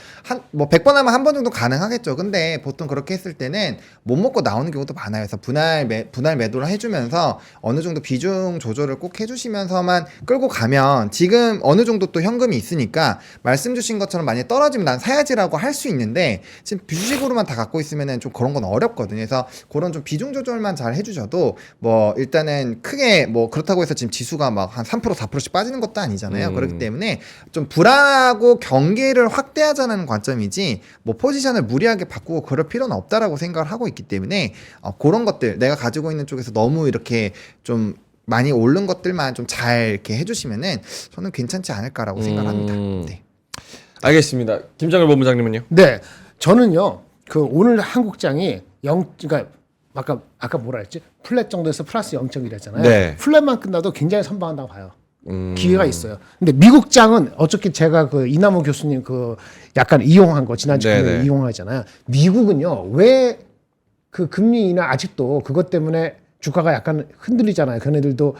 100번 하면 한 번 정도 가능하겠죠. 근데 보통 그렇게 했을 때는 못 먹고 나오는 경우도 많아요. 그래서 분할 매도를 해주면서 어느 정도 비중 조절을 꼭 해주시면서만 끌고 가면 지금 어느 정도 또 현금이 있으니까 말씀 주신 것처럼 만약에 떨어지면 난 사야지라고 할 수 있는데 지금 주식으로만 다 갖고 있으면은 좀 그런 건 어렵거든요. 그래서 그런 좀 비중 조절만 잘 해주셔도 뭐 일단은 크게 뭐 그렇다고 해서 지금 지수가 막 한 3% 4%씩 빠지는 것도 아니잖아요. 그렇기 때문에 좀 불안하고 경계를 확대하자는 관점이지 뭐 포지션을 무리하게 바꾸고 그럴 필요는 없다라고 생각을 하고 있기 때문에 그런 것들 내가 가지고 있는 쪽에서 너무 이렇게 좀 많이 오른 것들만 좀 잘 이렇게 해주시면은 저는 괜찮지 않을까라고 생각합니다. 네. 알겠습니다. 김정일 본부장님은요? 네, 저는요. 그 오늘 한국장이 그러니까 아까 뭐라 했지? 플랫 정도에서 플러스 0.1이었잖아요. 네. 플랫만 끝나도 굉장히 선방한다고 봐요. 기회가 있어요. 근데 미국장은 어저께 제가 그 이남호 교수님 그 약간 이용한 거 지난주에 이용하잖아요. 미국은요 왜 그 금리 인하 아직도 그것 때문에 주가가 약간 흔들리잖아요. 걔네들도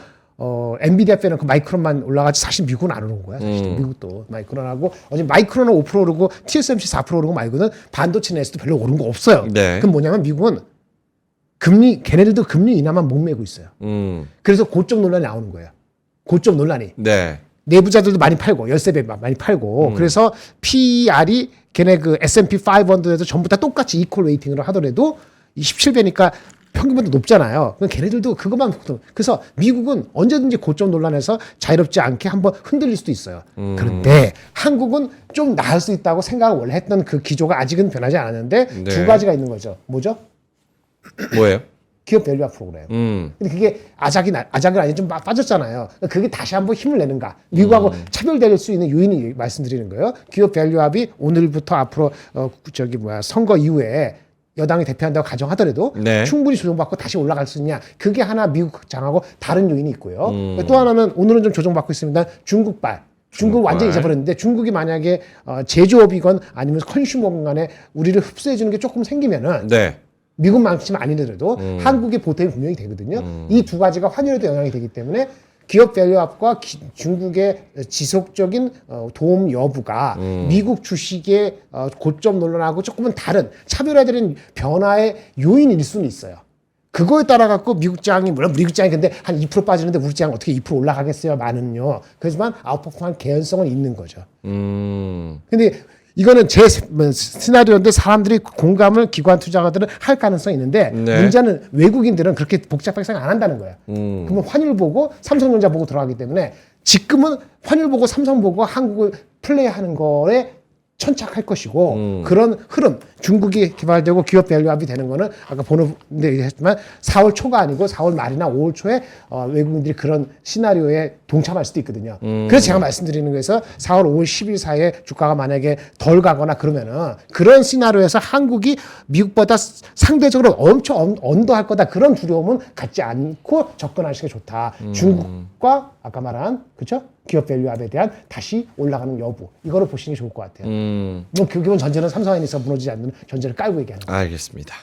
엔비디아 빼놓고 마이크론만 올라가지 사실 미국은 안 오른 거야. 사실 미국도 마이크론하고 어제 마이크론은 5% 오르고 TSMC 4% 오르고 말고는 반도체 내에서도 별로 오른 거 없어요. 네. 그럼 뭐냐면 미국은 걔네들도 금리 인하만 목매고 있어요. 그래서 고점 논란이 나오는 거예요. 고점 논란이. 네. 내부자들도 많이 팔고 열세배 많이 팔고 그래서 PER이 걔네 그 S&P 500에서 전부 다 똑같이 이퀄 웨이팅으로 하더라도 27배니까 평균보다 높잖아요. 그럼 걔네들도 그것만 그래서 미국은 언제든지 고점 논란에서 자유롭지 않게 한번 흔들릴 수도 있어요. 그런데 한국은 좀 나을 수 있다고 생각을 원래 했던 그 기조가 아직은 변하지 않았는데 네. 두 가지가 있는 거죠. 뭐죠? 뭐예요? 기업 밸류화 프로그램. 근데 그게 아작이 아니 좀 빠졌잖아요. 그게 다시 한번 힘을 내는가? 미국하고 차별될 수 있는 요인을 말씀드리는 거예요. 기업 밸류업이 오늘부터 앞으로 선거 이후에 여당이 대표한다고 가정하더라도 네. 충분히 조정받고 다시 올라갈 수 있냐? 그게 하나 미국 장하고 다른 요인이 있고요. 또 하나는 오늘은 좀 조정받고 있습니다. 중국발. 중국 완전히 잊어버렸는데 중국이 만약에 제조업이건 아니면 컨슈머건 간에 우리를 흡수해 주는 게 조금 생기면은 네. 미국만큼은 아니더라도 한국의 보탬이 분명히 되거든요. 이 두 가지가 환율에도 영향이 되기 때문에 기업 밸류업과 중국의 지속적인 도움 여부가 미국 주식의 고점 논란하고 조금은 다른 차별화된 변화의 요인일 수는 있어요. 그거에 따라 갖고 미국장이 물론 미국장이 근데 한 2% 빠지는데 우리 장 어떻게 2% 올라가겠어요? 많은요. 그렇지만 아웃퍼폼한 개연성은 있는 거죠. 근데 이거는 제 시나리오인데 사람들이 공감을 기관 투자가들은 할 가능성이 있는데 네. 문제는 외국인들은 그렇게 복잡하게 생각 안 한다는 거예요. 그러면 환율 보고 삼성전자 보고 들어가기 때문에 지금은 환율 보고 삼성 보고 한국을 플레이하는 거에 천착할 것이고 그런 흐름 중국이 개발되고 기업 밸류업이 되는 거는 아까 보는데 얘기했지만 4월 초가 아니고 4월 말이나 5월 초에 외국인들이 그런 시나리오에 동참할 수도 있거든요. 그래서 제가 말씀드리는 거에서 4월 5월 10일 사이에 주가가 만약에 덜 가거나 그러면은 그런 시나리오에서 한국이 미국보다 상대적으로 엄청 언더할 거다 그런 두려움은 갖지 않고 접근하시는 게 좋다. 중국과 아까 말한 그렇죠? 기업 밸류업에 대한 다시 올라가는 여부 이거를 보시는 게 좋을 것 같아요. 뭐 기본 전제는 삼성화인에서 무너지지 않는 전제를 깔고 얘기하는 거예요. 알겠습니다.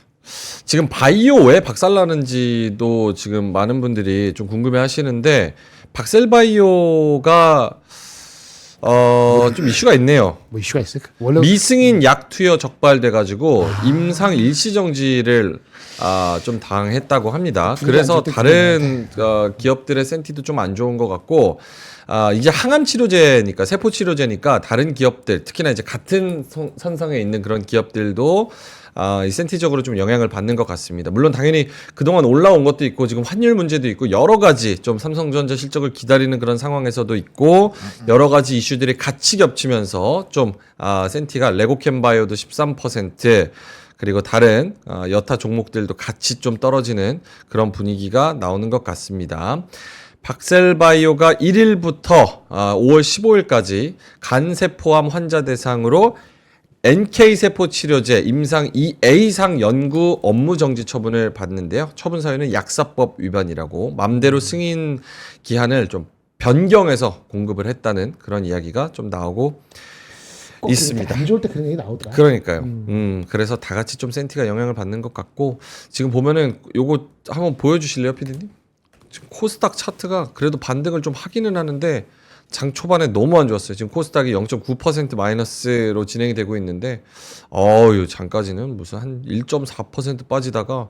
지금 바이오 왜 박살나는지도 지금 많은 분들이 좀 궁금해 하시는데 박셀바이오가 좀 이슈가 있네요. 뭐 이슈가 있을까? 원래 미승인 약 투여 적발돼 가지고 임상 일시 정지를 좀 당했다고 합니다. 그래서 다른 기업들의 센티도 좀 안 좋은 것 같고 이제 항암 치료제니까 세포 치료제니까 다른 기업들 특히나 이제 같은 선상에 있는 그런 기업들도 이 센티적으로 좀 영향을 받는 것 같습니다. 물론 당연히 그동안 올라온 것도 있고 지금 환율 문제도 있고 여러 가지 좀 삼성전자 실적을 기다리는 그런 상황에서도 있고 여러 가지 이슈들이 같이 겹치면서 좀 센티가 레고캠바이오도 13% 그리고 다른 여타 종목들도 같이 좀 떨어지는 그런 분위기가 나오는 것 같습니다. 박셀바이오가 1일부터 5월 15일까지 간세포암 환자 대상으로 NK세포 치료제 임상 2A상 연구 업무 정지 처분을 받는데요. 처분 사유는 약사법 위반이라고 맘대로 승인 기한을 좀 변경해서 공급을 했다는 그런 이야기가 좀 나오고 있습니다. 안 좋을 때 그런 얘기 나오더라. 그러니까요. 그래서 다 같이 좀 센티가 영향을 받는 것 같고 지금 보면은 요거 한번 보여주실래요, 피디님? 지금 코스닥 차트가 그래도 반등을 좀 하기는 하는데 장 초반에 너무 안 좋았어요. 지금 코스닥이 0.9% 마이너스로 진행이 되고 있는데 요 장까지는 무슨 한 1.4% 빠지다가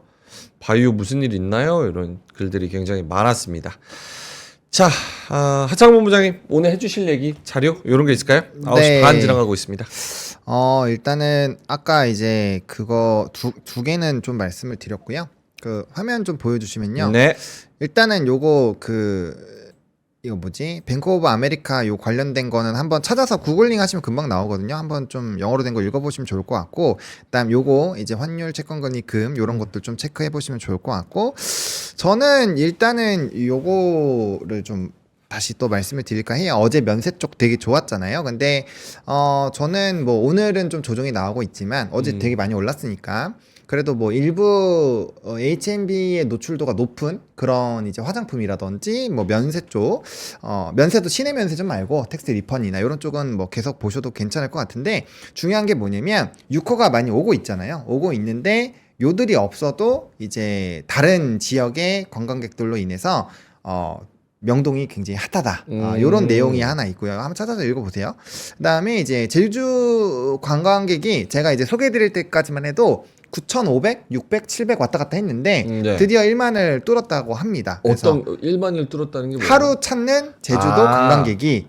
바이오 무슨 일 있나요? 이런 글들이 굉장히 많았습니다. 자, 하창범 부장님 오늘 해주실 얘기 자료 이런 게 있을까요? 9시 반 지나가고 있습니다. 일단은 아까 이제 그거 두 개는 좀 말씀을 드렸고요. 그 화면 좀 보여주시면요. 네. 일단은 요거 이거 뭐지? 뱅크 오브 아메리카 요 관련된 거는 한번 찾아서 구글링 하시면 금방 나오거든요. 한번 좀 영어로 된 거 읽어보시면 좋을 것 같고, 그다음 요거 이제 환율, 채권금리, 금 요런 것들 좀 체크해 보시면 좋을 것 같고, 저는 일단은 요거를 좀 다시 또 말씀을 드릴까 해요. 어제 면세 쪽 되게 좋았잖아요. 근데 저는 뭐 오늘은 좀 조정이 나오고 있지만 어제 되게 많이 올랐으니까. 그래도 뭐 일부 H&B의 노출도가 높은 그런 이제 화장품이라든지 뭐 면세 쪽, 면세도 신의 면세 좀 말고 텍스 리펀이나 이런 쪽은 뭐 계속 보셔도 괜찮을 것 같은데 중요한 게 뭐냐면 유커가 많이 오고 있잖아요. 오고 있는데 요들이 없어도 이제 다른 지역의 관광객들로 인해서 명동이 굉장히 핫하다. 요런 내용이 하나 있고요. 한번 찾아서 읽어보세요. 그 다음에 이제 제주 관광객이 제가 이제 소개해드릴 때까지만 해도 9,500, 600, 700 왔다 갔다 했는데 네. 드디어 1만을 뚫었다고 합니다. 어떤 1만을 뚫었다는 게 뭐예요? 하루 찾는 제주도 관광객이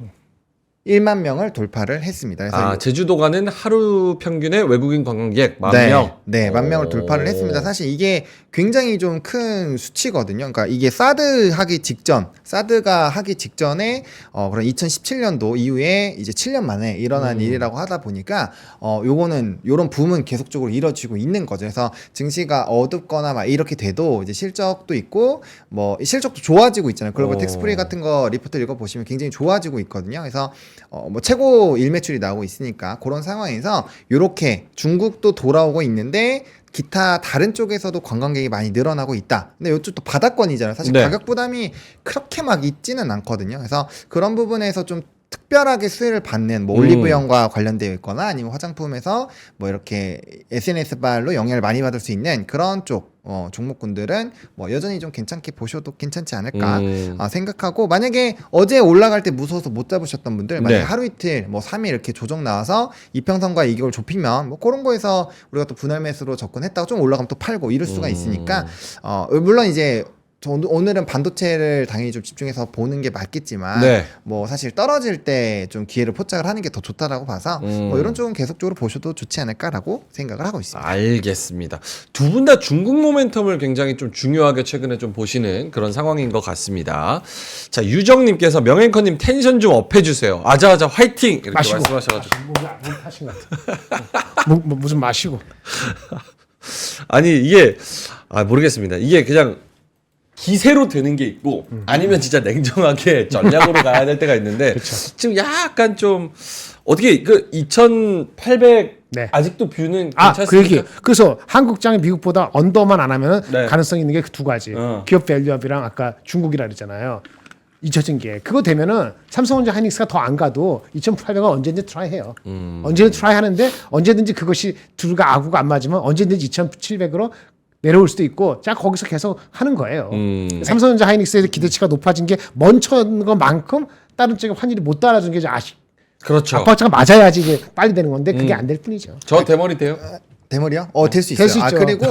1만 명을 돌파를 했습니다. 그래서 제주도 가는 하루 평균의 외국인 관광객 10,000명. 네, 10,000명을 돌파를 했습니다. 사실 이게 굉장히 좀 큰 수치거든요. 그러니까 이게 사드가 하기 직전에 그런 2017년도 이후에 이제 7년 만에 일어난 일이라고 하다 보니까 요거는 요런 붐은 계속적으로 이뤄지고 있는 거죠. 그래서 증시가 어둡거나 막 이렇게 돼도 이제 실적도 있고 뭐 실적도 좋아지고 있잖아요. 글로벌 텍스프리 같은 거 리포트 읽어 보시면 굉장히 좋아지고 있거든요. 그래서 뭐 최고 일매출이 나오고 있으니까 그런 상황에서 요렇게 중국도 돌아오고 있는데 기타 다른 쪽에서도 관광객이 많이 늘어나고 있다. 근데 이쪽도 바닥권이잖아요. 사실 네. 가격 부담이 그렇게 막 있지는 않거든요. 그래서 그런 부분에서 좀 특별하게 수혜를 받는 뭐 올리브영과 관련되어 있거나 아니면 화장품에서 뭐 이렇게 SNS 발로 영향을 많이 받을 수 있는 그런 쪽 종목군들은 뭐 여전히 좀 괜찮게 보셔도 괜찮지 않을까 생각하고, 만약에 어제 올라갈 때 무서워서 못 잡으셨던 분들 만약에 하루 이틀 뭐 3일 이렇게 조정 나와서 이평선과 이격을 좁히면 뭐 그런 거에서 우리가 또 분할 매수로 접근했다가 좀 올라가면 또 팔고 이럴 수가 있으니까 물론 이제 오늘은 반도체를 당연히 좀 집중해서 보는 게 맞겠지만 뭐 사실 떨어질 때 좀 기회를 포착을 하는 게 더 좋다라고 봐서 뭐 이런 쪽은 계속적으로 보셔도 좋지 않을까라고 생각을 하고 있습니다. 알겠습니다. 두 분 다 중국 모멘텀을 굉장히 좀 중요하게 최근에 좀 보시는 그런 상황인 것 같습니다. 자, 유정님께서 명앵커님 텐션 좀 업해주세요. 아자아자 화이팅 이렇게 마시고. 말씀하셔가지고 몸 타신 것 같아. 무슨 마시고. 아니 이게 모르겠습니다. 이게 그냥 기세로 되는 게 있고 아니면 진짜 냉정하게 전략으로 가야 될 때가 있는데 지금 약간 좀 어떻게 그 2,800 네. 아직도 뷰는 그 괜찮습니까? 얘기. 그래서 한국장이 미국보다 언더만 안 하면 네. 가능성 있는 게 그 두 가지. 기업 밸류업이랑 아까 중국이라 그랬잖아요. 잊혀진 게. 그거 되면은 삼성전자 하이닉스가 더 안 가도 2,800은 언제든지 트라이 해요. 언제든지 트라이 하는데 언제든지 그것이 둘과 아구가 안 맞으면 언제든지 2,700으로 내려올 수도 있고, 자 거기서 계속 하는 거예요. 삼성전자 하이닉스의 기대치가 높아진 게 멈춘 것만큼 다른 쪽에 환율이 못 따라준 게 좀 그렇죠. 아파트가 맞아야지 이게 빨리 되는 건데 그게 안 될 뿐이죠. 저 대머리 돼요? 대머리요? 될 수 될 있어요. 수 있죠. 그리고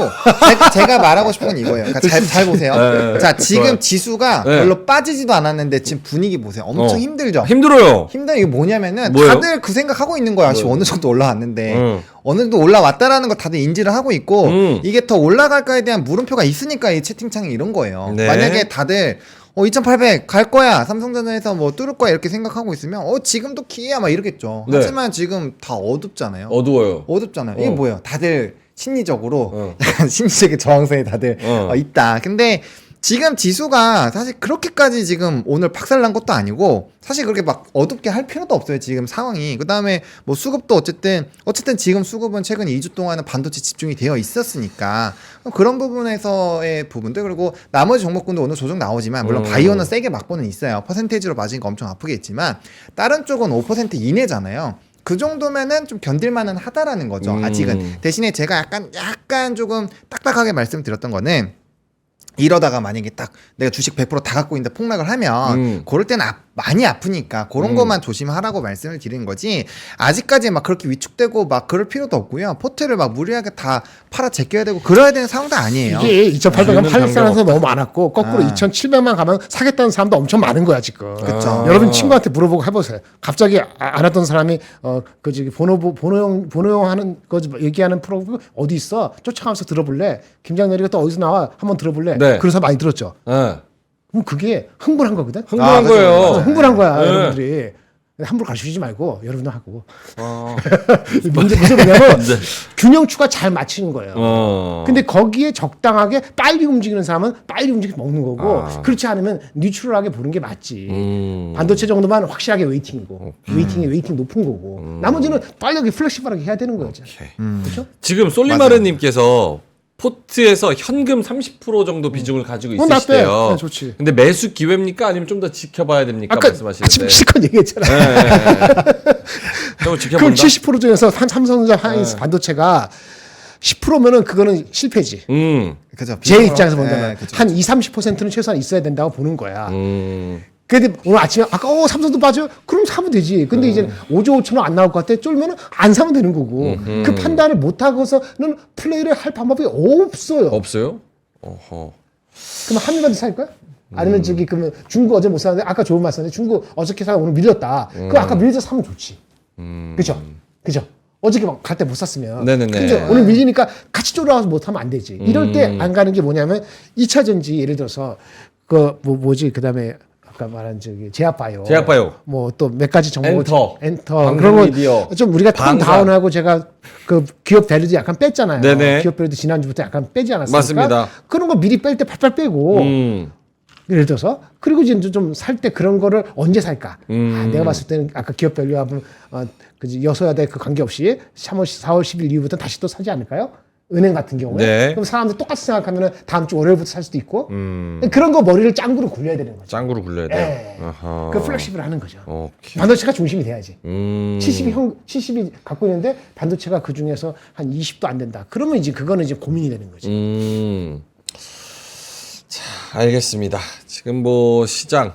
제가 말하고 싶은 건 이거예요. 그러니까 잘 보세요. 네, 자, 지금 좋아요. 지수가 네. 별로 빠지지도 않았는데 지금 분위기 보세요. 엄청 힘들죠. 힘들어요. 힘든 이게 뭐냐면은 뭐예요? 다들 그 생각하고 있는 거야. 지금 어느 정도 올라왔는데 응. 어느 정도 올라왔다라는 거 다들 인지를 하고 있고 이게 더 올라갈까에 대한 물음표가 있으니까 이 채팅창이 이런 거예요. 네. 만약에 다들 2,800 갈 거야. 삼성전자에서 뭐 뚫을 거야. 이렇게 생각하고 있으면 지금도 기회야 막 이러겠죠. 네. 하지만 지금 다 어둡잖아요. 어두워요. 어둡잖아요. 이게 뭐예요? 다들 심리적으로 어. 약간 심리적인 저항성이 다들 있다. 근데 지금 지수가 사실 그렇게까지 지금 오늘 박살난 것도 아니고 사실 그렇게 막 어둡게 할 필요도 없어요. 지금 상황이. 그다음에 뭐 수급도 어쨌든 지금 수급은 최근 2주 동안은 반도체 집중이 되어 있었으니까 그런 부분에서의 부분들 그리고 나머지 종목군도 오늘 조정 나오지만 물론 바이오는 세게 맞고는 있어요. 퍼센테이지로 맞으니까 엄청 아프겠지만 다른 쪽은 5% 이내잖아요. 그 정도면은 좀 견딜만은 하다라는 거죠. 아직은. 대신에 제가 약간 조금 딱딱하게 말씀드렸던 거는 이러다가 만약에 딱 내가 주식 100% 다 갖고 있는데 폭락을 하면 그럴 때는 많이 아프니까 그런 것만 조심하라고 말씀을 드리는 거지 아직까지 막 그렇게 위축되고 막 그럴 필요도 없고요. 포트를 막 무리하게 다 팔아 제껴야 되고 그래야 되는 상황도 아니에요. 이게 2,800만 팔릴 사람도 없다. 너무 많았고 거꾸로 2,700만 가면 사겠다는 사람도 엄청 많은 거야 지금. 그쵸. 여러분 친구한테 물어보고 해보세요. 갑자기 안 왔던 사람이 그 저기 번호용 하는 거 얘기하는 프로그램 어디 있어? 쫓아가면서 들어볼래? 김장렬이가 또 어디서 나와? 한번 들어볼래? 네. 그래서 많이 들었죠. 네. 그럼 그게 흥분한 거거든. 흥분한 그죠. 거예요. 흥분한 거야 네. 여러분들이. 함부로 가르치지 말고 여러분도 하고. 문제 뭐냐면 균형추가 잘 맞추는 거예요. 근데 거기에 적당하게 빨리 움직이는 사람은 빨리 움직여 먹는 거고 그렇지 않으면 뉴트럴하게 보는 게 맞지. 반도체 정도만 확실하게 웨이팅이고 웨이팅 높은 거고 나머지는 빨리 플렉시블하게 해야 되는 거죠. 그렇죠? 지금 솔리마르님께서 포트에서 현금 30% 정도 비중을 가지고 나 있으시대요. 빼. 네, 좋지. 근데 매수 기회입니까? 아니면 좀 더 지켜봐야 됩니까? 아까 말씀하시는데. 아침 실컷 얘기했잖아. 좀 그 지켜본다. 70% 중에서 삼성전자 하이닉스 반도체가 10%면은 그거는 실패지. 그죠. 제 입장에서 본다면 네, 그죠. 한 20-30%는 최소한 있어야 된다고 보는 거야. 근데 오늘 아침에 아까 삼성도 빠져요? 그럼 사면 되지. 근데 이제 5조 5천 원 안 나올 것 같아. 쫄면은 안 사면 되는 거고. 그 판단을 못 하고서는 플레이를 할 방법이 없어요. 없어요? 어허. 그럼 한일반도 살 거야? 아니면 저기 그러면 중국 어제 못 사는데 아까 좋은 말 썼는데 중국 어저께 사 오늘 밀렸다. 그럼 아까 밀려서 사면 좋지. 그죠? 그죠? 어저께 막 갈 때 못 샀으면. 네네네. 근데 오늘 밀리니까 같이 쫄아와서 못 하면 안 되지. 이럴 때 안 가는 게 뭐냐면 2차 전지 예를 들어서 그 뭐지 그다음에 아까 말한 저기 제약바이오 뭐 또 몇 가지 정보 엔터 그런 미디어, 거좀 우리가 톤 방산. 다운하고 제가 그 기업 밸류도 약간 뺐잖아요. 네네. 기업 밸류도 지난주부터 약간 빼지 않았습니까? 맞습니다. 그런 거 미리 뺄 때 팔팔 빼고 예를 들어서 그리고 이제 좀 살 때 그런 거를 언제 살까? 내가 봤을 때는 아까 기업 밸류하고 그지 여소야대 그 관계없이 4월 10일 이후부터 다시 또 사지 않을까요? 은행 같은 경우에 네. 그럼 사람들 똑같이 생각하면 다음 주 월요일부터 살 수도 있고 그런 거 머리를 짱구로 굴려야 되는 거죠. 짱구로 굴려야 돼요. 네. 아하. 그 플렉시블 하는 거죠. 오케이. 반도체가 중심이 돼야지. 70이 갖고 있는데 반도체가 그 중에서 한 20도 안 된다. 그러면 이제 그거는 이제 고민이 되는 거지. 자, 알겠습니다. 지금 뭐 시장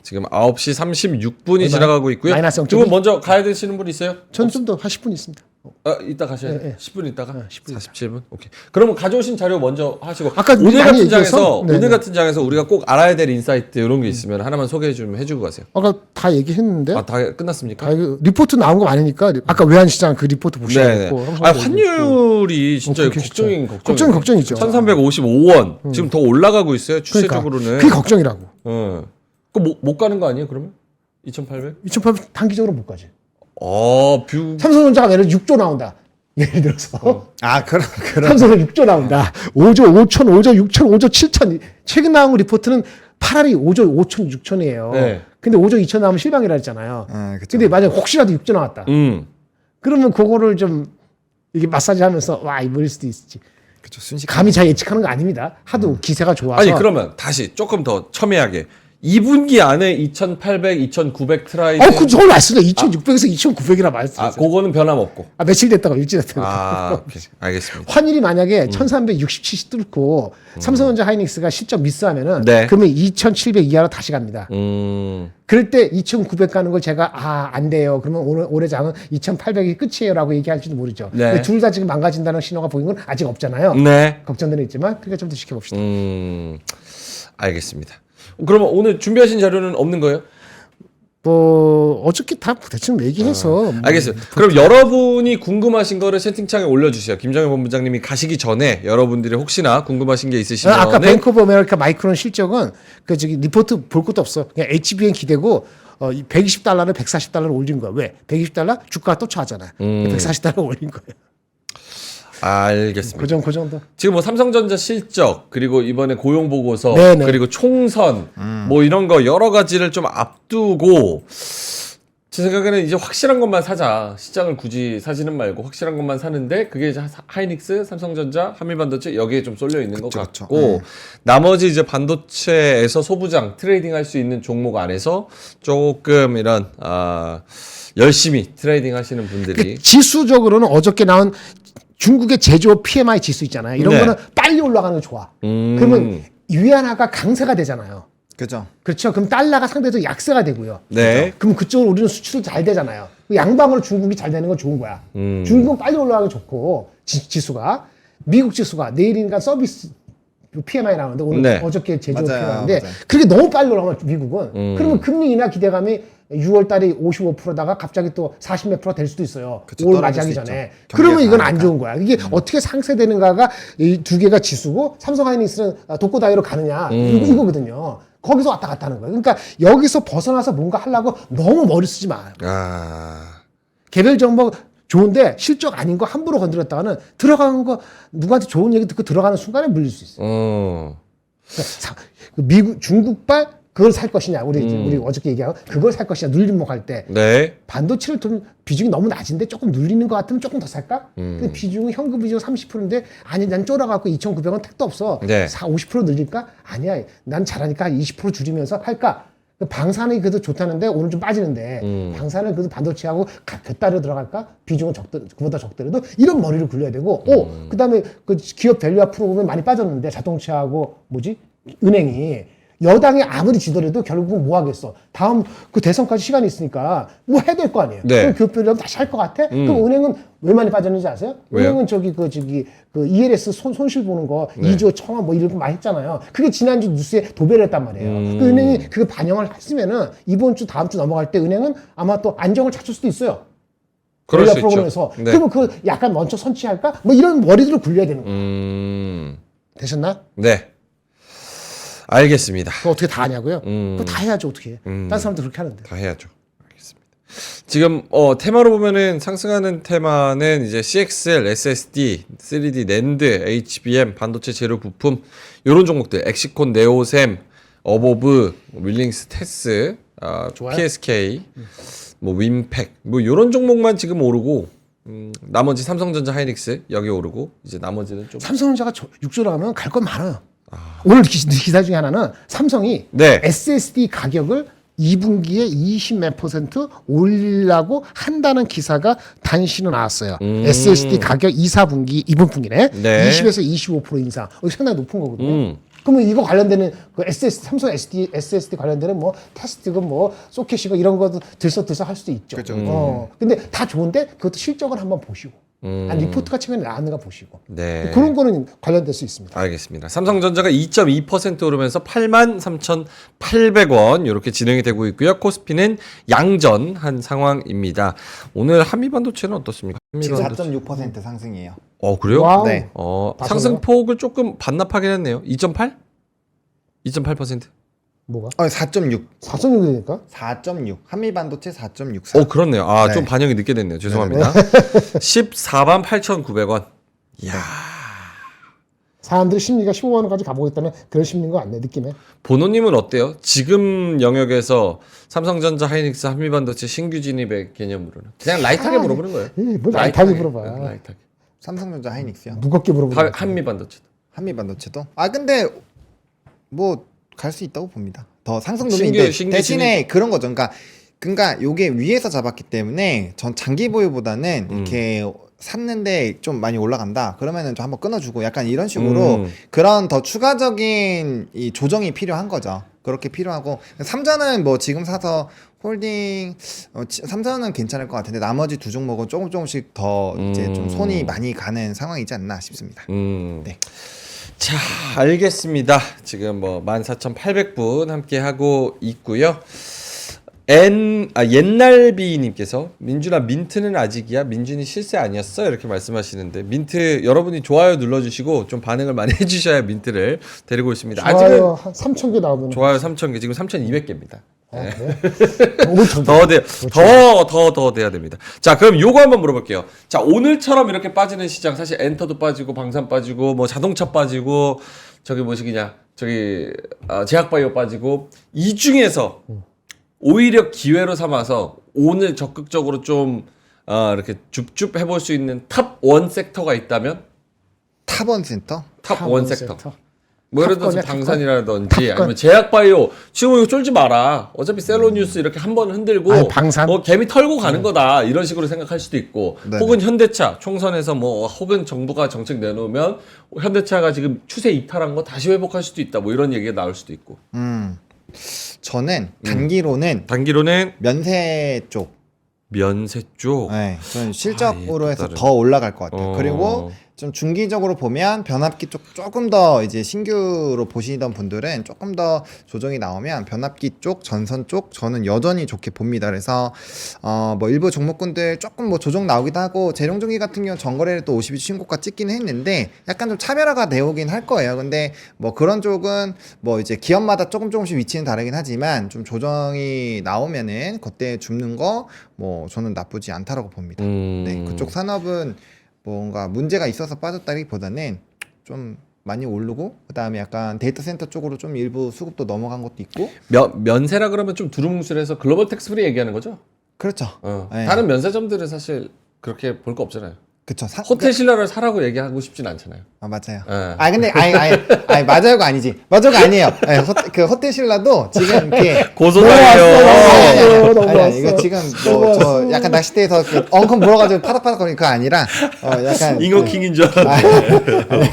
지금 9시 36분이 지나가고 있고요. 마이너스 0.2? 두 분 먼저 가야 되시는 분 있어요? 전 좀 더 한 10분 있습니다. 이따 가셔야 돼요? 네. 10분 있다가? 10분 47분? 오케이. 그러면 가져오신 자료 먼저 하시고 아까 오늘 많이 같은 얘기해서? 장에서 네네. 오늘 같은 장에서 우리가 꼭 알아야 될 인사이트 이런 게 있으면 하나만 소개 좀 해주고 가세요. 아까 다 얘기했는데 다 끝났습니까? 리포트 나온 거 많으니까 아까 외환시장 그 리포트 보셔야겠고 환율이 진짜 그렇게 걱정이죠. 1355원 지금 더 올라가고 있어요. 추세적으로는. 그러니까 그게 걱정이라고. 못 가는 거 아니에요? 그러면 2,800? 2,800 단기적으로 못 가지. 뷰. 삼성전자가 예를 들어 6조 나온다. 예를 들어서 그럼 삼성은 6조 나온다. 5조 5천, 5조 6천, 5조 7천. 최근 나온 리포트는 8알이 5조 5천, 6천이에요. 네. 근데 5조 2천 나오면 실망이라 했잖아요. 그쵸. 근데 만약 혹시라도 6조 나왔다. 그러면 그거를 좀 이게 마사지 하면서 와 이럴 수도 있지. 그쵸, 순식간에. 감히 잘 예측하는 거 아닙니다. 하도 기세가 좋아서. 아니 그러면 다시 조금 더 첨예하게 2분기 안에 2,800, 2,900 트라이드. 그 저걸 말씀드려 2,600에서 2,900이라 말씀드렸어요. 그거는 변함없고. 며칠 됐다가 일주일 됐다가. 오케이. 알겠습니다. 환율이 만약에 1367씩 뚫고 삼성전자 하이닉스가 실적 미스하면은 네. 그러면 2700 이하로 다시 갑니다. 그럴 때 2900 가는 걸 제가 안 돼요. 그러면 올해 장은 2800이 끝이에요라고 얘기할지도 모르죠. 네. 둘 다 지금 망가진다는 신호가 보이는 건 아직 없잖아요. 네. 걱정되는 있지만 그러니까 좀 더 지켜봅시다. 알겠습니다. 그러면 오늘 준비하신 자료는 없는 거예요? 뭐 어저께 다 대충 얘기해서 알겠습니다. 그럼 여러분이 궁금하신 거를 채팅창에 올려주세요. 김정일 본부장님이 가시기 전에 여러분들이 혹시나 궁금하신 게 있으시면 아까 뱅크 오브 아메리카 마이크론 실적은 그 저기 리포트 볼 것도 없어. 그냥 HBN 기대고 120달러를 140달러를 올린 거야. 왜? 120달러 주가 또 차잖아. 140달러 올린 거예요. 알겠습니다. 그 정도. 지금 뭐 삼성전자 실적 그리고 이번에 고용 보고서 네네. 그리고 총선 뭐 이런 거 여러 가지를 좀 앞두고 제 생각에는 이제 확실한 것만 사자. 시장을 굳이 사지는 말고 확실한 것만 사는데 그게 이제 하이닉스, 삼성전자, 한미반도체 여기에 좀 쏠려 있는 것 그쵸. 같고 나머지 이제 반도체에서 소부장 트레이딩 할 수 있는 종목 안에서 조금 이런 열심히 트레이딩 하시는 분들이 지수적으로는 어저께 나온 중국의 제조업 PMI 지수 있잖아요. 이런 네. 거는 빨리 올라가는 게 좋아. 그러면 위안화가 강세가 되잖아요. 그죠. 그렇죠. 그럼 달러가 상대적으로 약세가 되고요. 네. 그럼 그쪽으로 우리는 수출도 잘 되잖아요. 양방으로 중국이 잘 되는 건 좋은 거야. 중국은 빨리 올라가기 좋고 지수가 미국 지수가 내일인가 서비스 PMI 나오는데 오늘 네. 어저께 제조업 맞아요. PMI인데 맞아요. 그렇게 너무 빨리 올라가면 미국은 그러면 금리 인하 기대감이 6월 달에 55%다가 갑자기 또 40몇 % 될 수도 있어요. 그쵸, 5월 떨어질 맞이하기 수 전에. 있죠. 그러면 경기가 이건 안 강하니까. 좋은 거야. 이게 어떻게 상쇄되는가가 이 두 개가 지수고 삼성 하이닉스는 독고다이로 가느냐 이거거든요. 거기서 왔다 갔다 하는 거예요. 그러니까 여기서 벗어나서 뭔가 하려고 너무 머리 쓰지 마요. 개별 정보 좋은데 실적 아닌 거 함부로 건드렸다가는 들어가는 거 누구한테 좋은 얘기 듣고 들어가는 순간에 물릴 수 있어요. 그러니까 미국 중국발 그걸 살 것이냐 우리 어저께 얘기한 그걸 살 것이냐 눌림목 때 네. 반도체를 좀 비중이 너무 낮은데 조금 눌리는 것 같으면 조금 더 살까? 근데 비중은 현금 비중 30%인데 아니 난 쫄아갖고 2,900원 택도 없어. 네. 50% 늘릴까? 아니야. 난 잘하니까 20% 줄이면서 할까? 방산이 그래도 좋다는데 오늘 좀 빠지는데 방산은 그래도 반도체하고 곁다리로 들어갈까? 비중은 그보다 적더라도 이런 머리를 굴려야 되고 그다음에 그 기업 밸류와 프로그램 많이 빠졌는데 자동차하고 은행이 여당이 아무리 지더라도 결국은 뭐 하겠어. 다음 그 대선까지 시간이 있으니까 뭐 해야 될 거 아니에요. 네. 그럼 기업 밸류하면 다시 할 것 같아? 그럼 은행은 왜 많이 빠졌는지 아세요? 왜요? 은행은 그 ELS 손실 보는 거 2조 1,000원 뭐 이런 거 많이 했잖아요. 그게 지난주 뉴스에 도배를 했단 말이에요. 그 은행이 그거 반영을 했으면은 이번 주 다음 주 넘어갈 때 은행은 아마 또 안정을 찾을 수도 있어요. 그럴 수 프로그램에서. 있죠. 네. 그러면 그 약간 먼저 선취할까? 뭐 이런 머리들을 굴려야 되는 거예요. 되셨나? 네. 알겠습니다. 그거 어떻게 다 하냐고요? 그거 다 해야죠 어떻게. 다른 사람도 그렇게 하는데. 다 해야죠. 알겠습니다. 지금 테마로 보면은 상승하는 테마는 이제 CXL, SSD, 3D 낸드, HBM, 반도체 재료 부품 이런 종목들, 엑시콘, 네오셈, 어보브, 윌링스, 테스, 좋아요. PSK, 뭐 윈팩, 뭐 이런 종목만 지금 오르고 나머지 삼성전자, 하이닉스 여기 오르고 이제 나머지는 좀 삼성전자가 6조로 가면 갈 건 많아요. 오늘 기사 중에 하나는 삼성이 네. SSD 가격을 2분기에 20몇 % 올리려고 한다는 기사가 단신은 나왔어요. SSD 가격 2, 4분기, 2분 분기네. 네. 20에서 25% 인상. 이거 상당히 높은 거거든요. 그러면 이거 관련되는 그 삼성 SSD 관련되는 뭐 테스트고 뭐 소켓이고 이런 것도 들썩들썩 할 수도 있죠. 그죠. 근데 다 좋은데 그것도 실적을 한번 보시고. 리포트가 최근에 나왔는가 보시고. 네. 그런 거는 관련될 수 있습니다. 알겠습니다. 삼성전자가 2.2% 오르면서 83,800원 이렇게 진행이 되고 있고요. 코스피는 양전한 상황입니다. 오늘 한미반도체는 어떻습니까? 지금 한미반도체. 4.6% 상승이에요. 그래요? 와우. 네. 상승폭을 조금 반납하긴 했네요. 2.8? 2.8%? 뭐가? 4.6. 4.6이니까? 4.6. 한미반도체 4.64. 그렇네요. 네. 좀 반영이 늦게 됐네요. 죄송합니다. 14만 8,900원. 이야. 사람들이 심리가 15만 원까지 가보겠다는 그런 심리인 거 같네 느낌에. 보노님은 어때요? 지금 영역에서 삼성전자, 하이닉스, 한미반도체 신규 진입의 개념으로는 그냥 라이트하게 물어보는 거예요. 뭘 라이트하게 물어봐. 라이트하게. 삼성전자 하이닉스요. 무겁게 물어보는 거지. 한미반도체도. 한미반도체도. 근데 뭐 갈 수 있다고 봅니다. 더 상승 노선인데 신규 대신에 그런 거죠. 그러니까 요게 위에서 잡았기 때문에 전 장기 보유보다는 이렇게 샀는데 좀 많이 올라간다. 그러면은 좀 한번 끊어주고 약간 이런 식으로 그런 더 추가적인 이 조정이 필요한 거죠. 그렇게 필요하고 삼전은 뭐 지금 사서 홀딩 삼전은 괜찮을 것 같은데 나머지 두 종목은 조금씩 더 이제 좀 손이 많이 가는 상황이지 않나 싶습니다. 네. 자, 알겠습니다. 지금 뭐 14,800분 함께 하고 있고요. 옛날비님께서 민준아 민트는 아직이야? 민준이 실세 아니었어? 이렇게 말씀하시는데 민트 여러분이 좋아요 눌러주시고 좀 반응을 많이 해주셔야 민트를 데리고 있습니다. 좋아요 한 3,000개 나오면 좋아요 3,000개 지금 3,200개입니다. 네. 엄청 더 돼야 됩니다. 자, 그럼 요거 한번 물어볼게요. 자, 오늘처럼 이렇게 빠지는 시장 사실 엔터도 빠지고 방산 빠지고 뭐 자동차 빠지고 저기 뭐시기냐 제약바이오 빠지고 이 중에서 오히려 기회로 삼아서 오늘 적극적으로 좀 이렇게 줍줍 해볼 수 있는 탑 원 섹터가 있다면 탑원 센터? 탑 원 섹터. 뭐 예를 들어서 탑건이야, 방산이라든지 탑건. 아니면 제약바이오 지금 이거 쫄지 마라. 어차피 셀로뉴스 이렇게 한 번 흔들고 아니, 방산. 뭐 개미 털고 가는 거다 이런 식으로 생각할 수도 있고 네네. 혹은 현대차 총선에서 뭐 혹은 정부가 정책 내놓으면 현대차가 지금 추세 이탈한 거 다시 회복할 수도 있다 뭐 이런 얘기가 나올 수도 있고 저는 단기로는 단기로는 면세 쪽. 면세 쪽 네, 저는 실적으로 또 해서 다른. 더 올라갈 것 같아요. 어. 그리고 좀 중기적으로 보면 변압기 쪽 조금 더 이제 신규로 보시던 분들은 조금 더 조정이 나오면 변압기 쪽, 전선 쪽 저는 여전히 좋게 봅니다. 그래서 뭐 일부 종목군들 조금 뭐 조정 나오기도 하고 재룡전기 같은 경우 전거래를 또 52주 신고가 찍기는 했는데 약간 좀 차별화가 되오긴 할 거예요. 근데 뭐 그런 쪽은 뭐 이제 기업마다 조금씩 위치는 다르긴 하지만 좀 조정이 나오면은 그때 줍는 거 뭐 저는 나쁘지 않다라고 봅니다. 네, 그쪽 산업은 뭔가 문제가 있어서 빠졌다기보다는 좀 많이 오르고 그다음에 약간 데이터 센터 쪽으로 좀 일부 수급도 넘어간 것도 있고 면세라 그러면 좀 두루뭉술해서 글로벌 텍스프리 얘기하는 거죠? 그렇죠. 네. 다른 면세점들은 사실 그렇게 볼 거 없잖아요. 그쵸. 호텔 신라를 사라고 얘기하고 싶진 않잖아요. 아 맞아요. 예. 근데 아니 맞아요가 아니지. 맞아요가 아니에요. 네, 그 호텔 신라도 지금 이렇게 고소당해요. 아니, 이거 지금 뭐 저 약간 낚싯대에서 그 엉큼 물어가지고 파닥파닥거리는 거 아니라 약간 잉어킹인 줄 알았는데.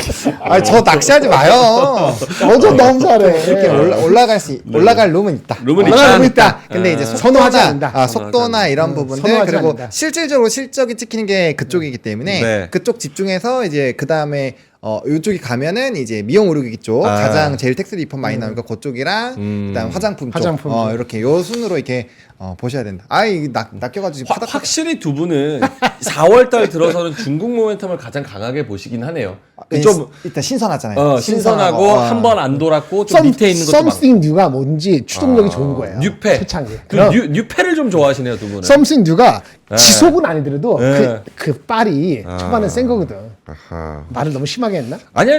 저 낚시하지 마요. 어좀 너무 잘해. 이렇게 올라갈 룸은 있다. 룸은 있다. 근데 이제 선호하지 않는다. 속도나 이런 부분들 선호하지 그리고 않는다. 실질적으로 실적이 찍히는 게 그쪽이기 때문에 네. 그쪽 집중해서 이제 그 다음에 이쪽이 가면은 이제 미용 의료기기 쪽 가장 제일 텍스 리폼 많이 나오니까 그쪽이랑 그다음 화장품 쪽 쪽. 이렇게 요 순으로 이렇게 보셔야 된다. 이거 낚여가지고 파닥 확실히 두 분은 4월달 들어서는 중국 모멘텀을 가장 강하게 보시긴 하네요. 좀 일단 신선하잖아요. 신선하고 한 번 안 돌았고 좀 밑에 있는 것도 많고. 썸씽 뉴가 뭔지 추동력이 좋은 거예요. 뉴페. 초창기. 뉴페를 좀 좋아하시네요, 두 분은. 썸씽 뉴가 지속은 아니더라도 네. 그 빨이 초반에 센 거거든. 아하. 말을 너무 심하게 했나? 아니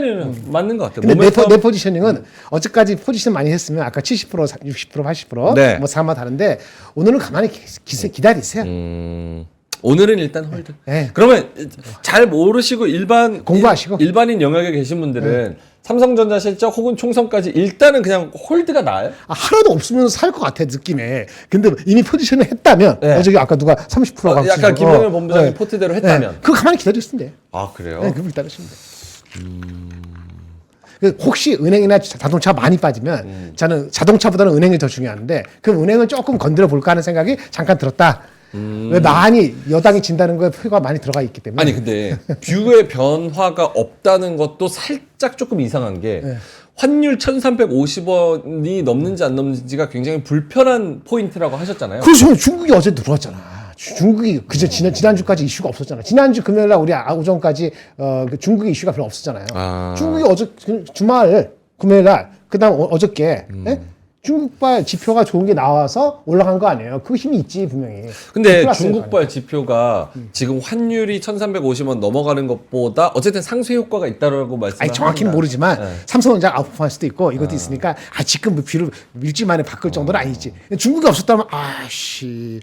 맞는 것 같아요. 근데 모멘텀- 내 포지셔닝은 어제까지 포지션 많이 했으면 아까 70%, 60%, 80% 네. 뭐 사마 다른데 오늘은 가만히 기다리세요. 오늘은 일단 홀드. 네. 그러면 잘 모르시고 공부하시고. 일반인 영역에 계신 분들은 삼성전자 실적 혹은 총선까지 일단은 그냥 홀드가 나아요? 하나도 없으면 살 것 같아 느낌에. 근데 이미 포지션을 했다면 네. 어저께 아까 누가 30%가 약간 김영현 본부장이 포트대로 했다면. 그거 가만히 기다렸으면 돼. 아 그래요? 네, 그거 기다리시면 돼. 그 혹시 은행이나 자동차 많이 빠지면 저는 자동차보다는 은행이 더 중요한데 그 은행을 조금 건드려 볼까 하는 생각이 잠깐 들었다. 왜 많이 여당이 진다는 거에 표가 많이 들어가 있기 때문에. 아니 근데 뷰의 변화가 없다는 것도 살짝 조금 이상한 게 환율 1,350원이 넘는지 안 넘는지가 굉장히 불편한 포인트라고 하셨잖아요. 그렇죠. 중국이 어제 들어왔잖아. 중국이 그저 지난주까지 이슈가 없었잖아. 지난주 금요일 날 우리 오전까지 그 중국의 이슈가 별로 없었잖아요. 아. 중국이 어제 주말 금요일 날 그다음 어저께 예? 중국발 지표가 좋은 게 나와서 올라간 거 아니에요. 그 힘이 있지 분명히. 근데 플러스일 거 중국발 지표가 지금 환율이 1,350원 넘어가는 것보다 어쨌든 상쇄 효과가 있다라고 말씀을 아니 정확히는 합니다. 모르지만 네. 삼성전자 아웃퍼할 수도 있고 이것도 있으니까 지금 뭐 비를 일주만에 바꿀 정도는 아니지. 중국이 없었다면 아씨